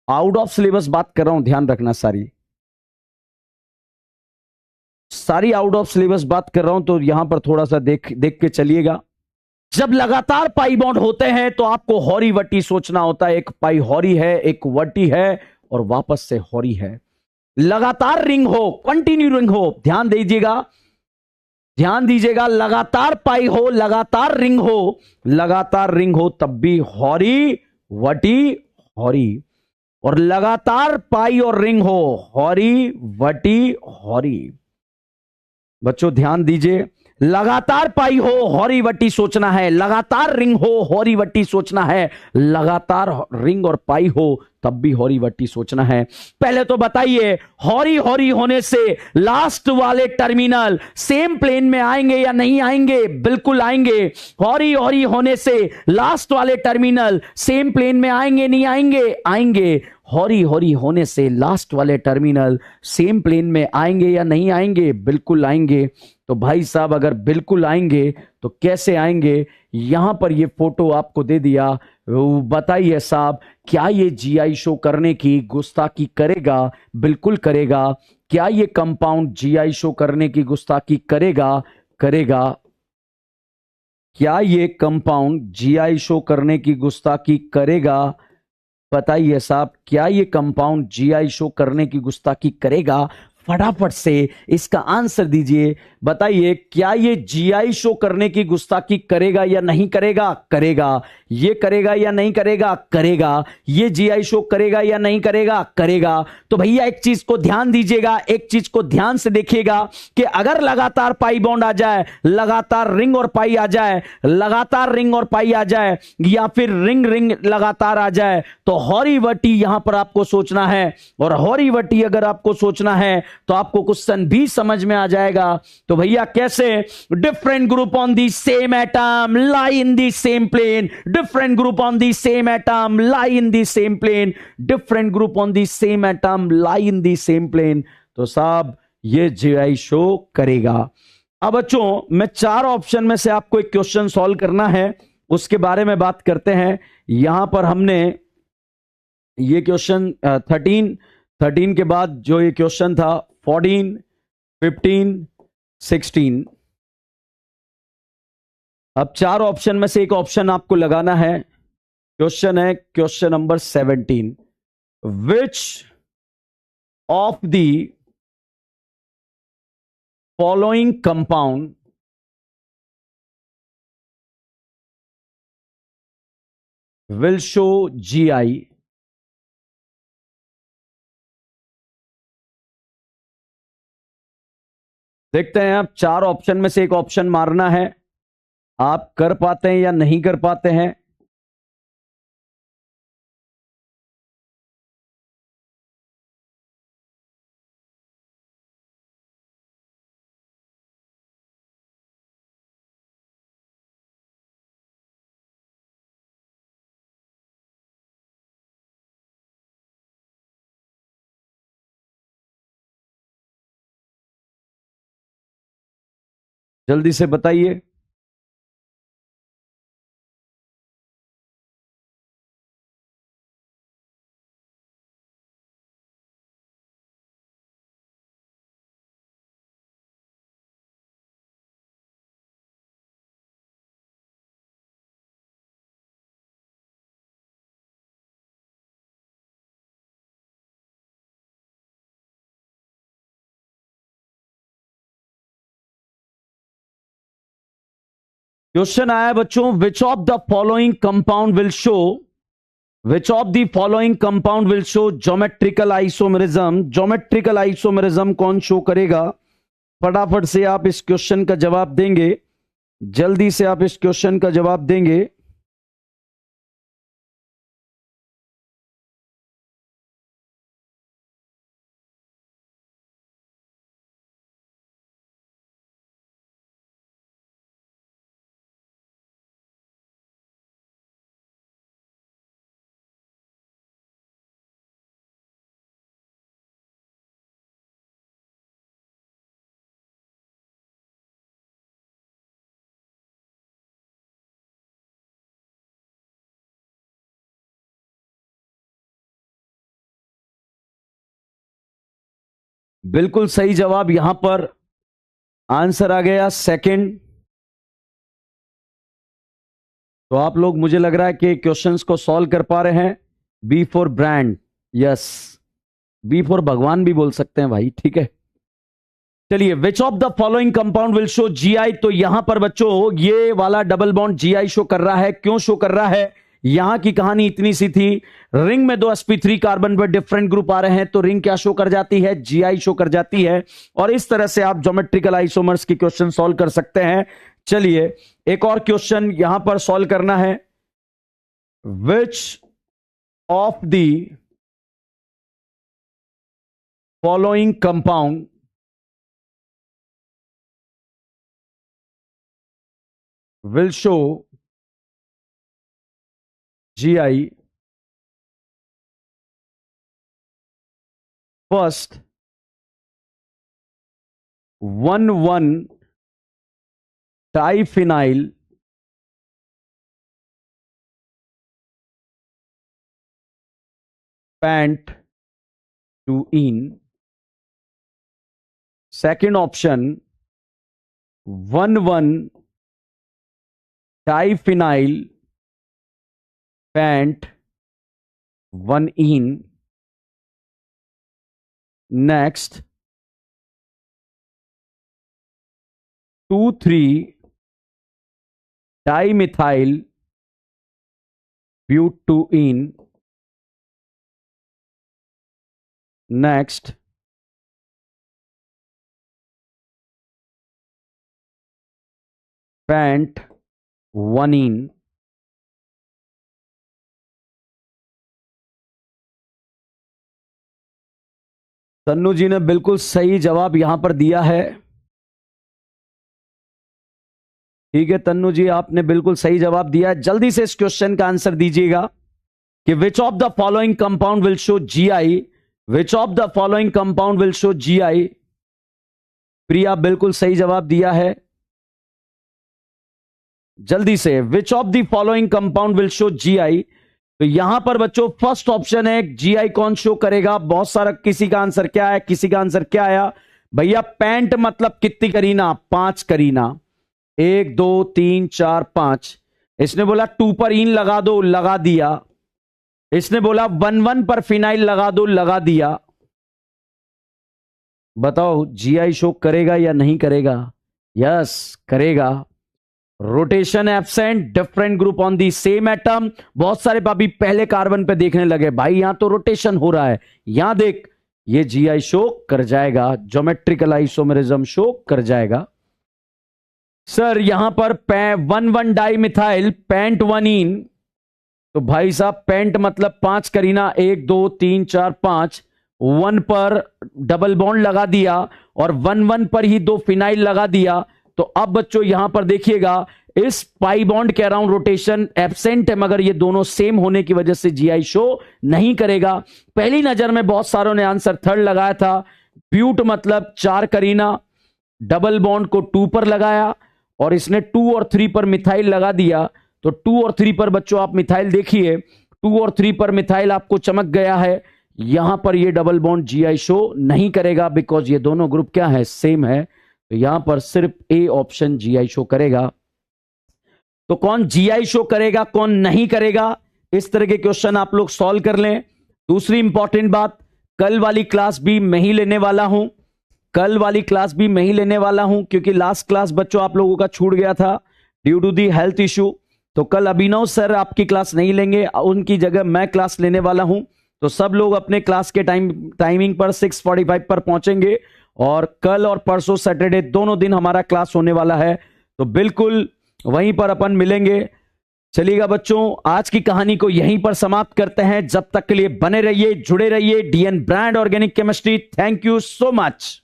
आउट ऑफ सिलेबस बात कर रहा हूं, ध्यान रखना। सारी सारी आउट ऑफ सिलेबस बात कर रहा हूं, तो यहां पर थोड़ा सा देख देख के चलिएगा। जब लगातार पाई बॉन्ड होते हैं तो आपको हॉरी वटी सोचना होता है। एक पाई हॉरी है, एक वटी है, और वापस से हॉरी है। लगातार रिंग हो, कंटिन्यू रिंग हो, ध्यान दीजिएगा, ध्यान दीजिएगा। लगातार पाई हो, लगातार रिंग हो, लगातार रिंग हो, तब भी हॉरी वटी हॉरी। और लगातार पाई और रिंग हो, हॉरी वटी हॉरी। बच्चों ध्यान दीजिए, लगातार पाई हो हॉरी वट्टी सोचना है, लगातार रिंग हो हॉरी वट्टी सोचना है, लगातार रिंग और पाई हो तब भी हॉरी वट्टी सोचना है। पहले तो बताइए, हॉरी हॉरी होने से लास्ट वाले टर्मिनल सेम प्लेन में आएंगे या नहीं आएंगे? बिल्कुल आएंगे। हॉरी हॉरी होने से लास्ट वाले टर्मिनल सेम प्लेन में आएंगे नहीं आएंगे? आएंगे। हॉरी हॉरी होने से लास्ट वाले टर्मिनल सेम प्लेन में आएंगे या नहीं आएंगे? बिल्कुल आएंगे। तो भाई साहब अगर बिल्कुल आएंगे तो कैसे आएंगे? यहां पर ये फोटो आपको दे दिया। बताइए साहब, क्या ये जीआई शो करने की गुस्ताखी करेगा? बिल्कुल करेगा। क्या ये कंपाउंड जीआई शो करने की गुस्ताखी करेगा? करेगा। क्या ये कंपाउंड जीआई शो करने की गुस्ताखी करेगा? बताइए साहब, क्या ये कंपाउंड जीआई शो करने की गुस्ताखी करेगा? फटाफट से इसका आंसर दीजिए। बताइए, क्या ये जीआई शो करने की गुस्ताखी करेगा या नहीं करेगा? करेगा। ये करेगा या नहीं करेगा? करेगा। ये जीआई शो करेगा या नहीं करेगा? करेगा। तो भैया एक चीज को ध्यान दीजिएगा, एक चीज को ध्यान से देखिएगा कि अगर लगातार पाई बॉन्ड आ जाए, लगातार रिंग और पाई आ जाए, लगातार रिंग और पाई आ जाए, या फिर रिंग रिंग लगातार आ जाए, तो हॉरी वटी यहां पर आपको सोचना है। और हॉरी वटी अगर आपको सोचना है तो आपको क्वेश्चन भी समझ में आ जाएगा। तो भैया कैसे? Different group on the same atom lie in the same plane, different group on the same atom lie in the same plane, different group on the same atom lie in the same plane. तो साहब ये GI show करेगा। अब बच्चों, मैं चार option में से आपको एक क्वेश्चन सॉल्व करना है, उसके बारे में बात करते हैं। यहां पर हमने ये क्वेश्चन 13 के बाद जो ये क्वेश्चन था 14, 15, 16। अब चार ऑप्शन में से एक ऑप्शन आपको लगाना है। क्वेश्चन है question number 17। Which of the following compound will show GI? देखते हैं, आप चार ऑप्शन में से एक ऑप्शन मारना है। आप कर पाते हैं या नहीं कर पाते हैं? जल्दी से बताइए। क्वेश्चन आया बच्चों, विच of the following compound will show, which of the following compound will show geometrical isomerism. Geometrical isomerism कौन शो करेगा? फटाफट से आप इस क्वेश्चन का जवाब देंगे, जल्दी से आप इस क्वेश्चन का जवाब देंगे। बिल्कुल सही जवाब, यहां पर आंसर आ गया सेकंड। तो आप लोग, मुझे लग रहा है कि क्वेश्चंस को सॉल्व कर पा रहे हैं। B for brand, yes, B for भगवान भी बोल सकते हैं भाई, ठीक है। चलिए, which of the following compound will show GI. तो यहां पर बच्चों ये वाला डबल बॉन्ड जीआई शो कर रहा है। क्यों शो कर रहा है? यहां की कहानी इतनी सी थी, रिंग में दो sp3 कार्बन पर डिफरेंट ग्रुप आ रहे हैं, तो रिंग क्या शो कर जाती है? जीआई शो कर जाती है। और इस तरह से आप ज्योमेट्रिकल आइसोमर्स की क्वेश्चन सॉल्व कर सकते हैं। चलिए, एक और क्वेश्चन यहां पर सॉल्व करना है। Which of the following compound will show GI first 1,1 diphenyl pant-2-ene. Second option 1,1 diphenyl pant-1-ene. Next 2,3 dimethyl but2-ene. Next 1,ene. Tannu ji ने बिल्कुल सही जवाब यहां पर दिया है। ठीक है तन्नू जी, आपने बिल्कुल सही जवाब दिया। जल्दी से इस क्वेश्चन का आंसर दीजिएगा कि which of the following compound will show GI. Which of the following compound will show GI. Priya, बिल्कुल सही जवाब दिया है। जल्दी से, which of the following compound will show GI. तो यहां पर बच्चों फर्स्ट ऑप्शन है जीआई कौन शो करेगा। बहुत सारा, किसी का आंसर क्या है, किसी का आंसर क्या आया भैया? पैंट मतलब कितनी करीना? 5 करीना। 1 2 3 4 5। इसने बोला 2 पर इन लगा दो, लगा दिया। इसने बोला 1,1 पर फिनाइल लगा दो, लगा दिया। बताओ जीआई शो करेगा या नहीं करेगा? यस, करेगा। Rotation absent, different group on the same atom. बहुत सारे पापी पहले कार्बन पे देखने लगे, भाई यहां तो रोटेशन हो रहा है, यहां देख, ये जीआई शो कर जाएगा, ज्योमेट्रिकल आइसोमेरिज्म शो कर जाएगा। सर यहां पर 1,1 डाइमिथाइल पैंट-1-ene। तो भाई साहब पैंट मतलब 5 करीना, 1 2 3 4 5। 1 पर डबल बॉन्ड लगा दिया और 1,1 पर ही 2 फिनाइल लगा दिया। तो अब बच्चों यहां पर देखिएगा, इस पाई बॉन्ड के अराउंड रोटेशन एब्सेंट है, मगर ये दोनों सेम होने की वजह से जीआई शो नहीं करेगा। पहली नजर में बहुत सारों ने आंसर थर्ड लगाया था। ब्यूट मतलब 4 करीना, डबल बॉन्ड को 2 पर लगाया और इसने 2 और 3 पर मिथाइल लगा दिया। तो 2 और 3 पर बच्चों आप मिथाइल देखिए, 2 और 3 पर मिथाइल आपको चमक गया है। यहां पर ये डबल बॉन्ड जीआई शो नहीं करेगा, बिकॉज ये दोनों ग्रुप क्या है? सेम है। तो यहां पर सिर्फ ए ऑप्शन जीआई शो करेगा। तो कौन जीआई शो करेगा, कौन नहीं करेगा, इस तरह के क्वेश्चन आप लोग सॉल्व कर लें। दूसरी इंपॉर्टेंट बात, कल वाली क्लास भी मैं ही लेने वाला हूं। कल वाली क्लास भी मैं ही लेने वाला हूं, क्योंकि लास्ट क्लास बच्चों आप लोगों का छूट गया था। Due to the health issue. तो कल अभिनव सर आपकी क्लास नहीं लेंगे, उनकी जगह मैं क्लास लेने वाला हूं। तो सब लोग अपने क्लास के टाइमिंग पर 6:45 पर पहुंचेंगे और कल और परसों सैटरडे दोनों दिन हमारा क्लास होने वाला है, तो बिल्कुल वहीं पर अपन मिलेंगे। चलिएगा बच्चों, आज की कहानी को यहीं पर समाप्त करते हैं। जब तक के लिए बने रहिए, जुड़े रहिए। DN brand organic chemistry. Thank you so much.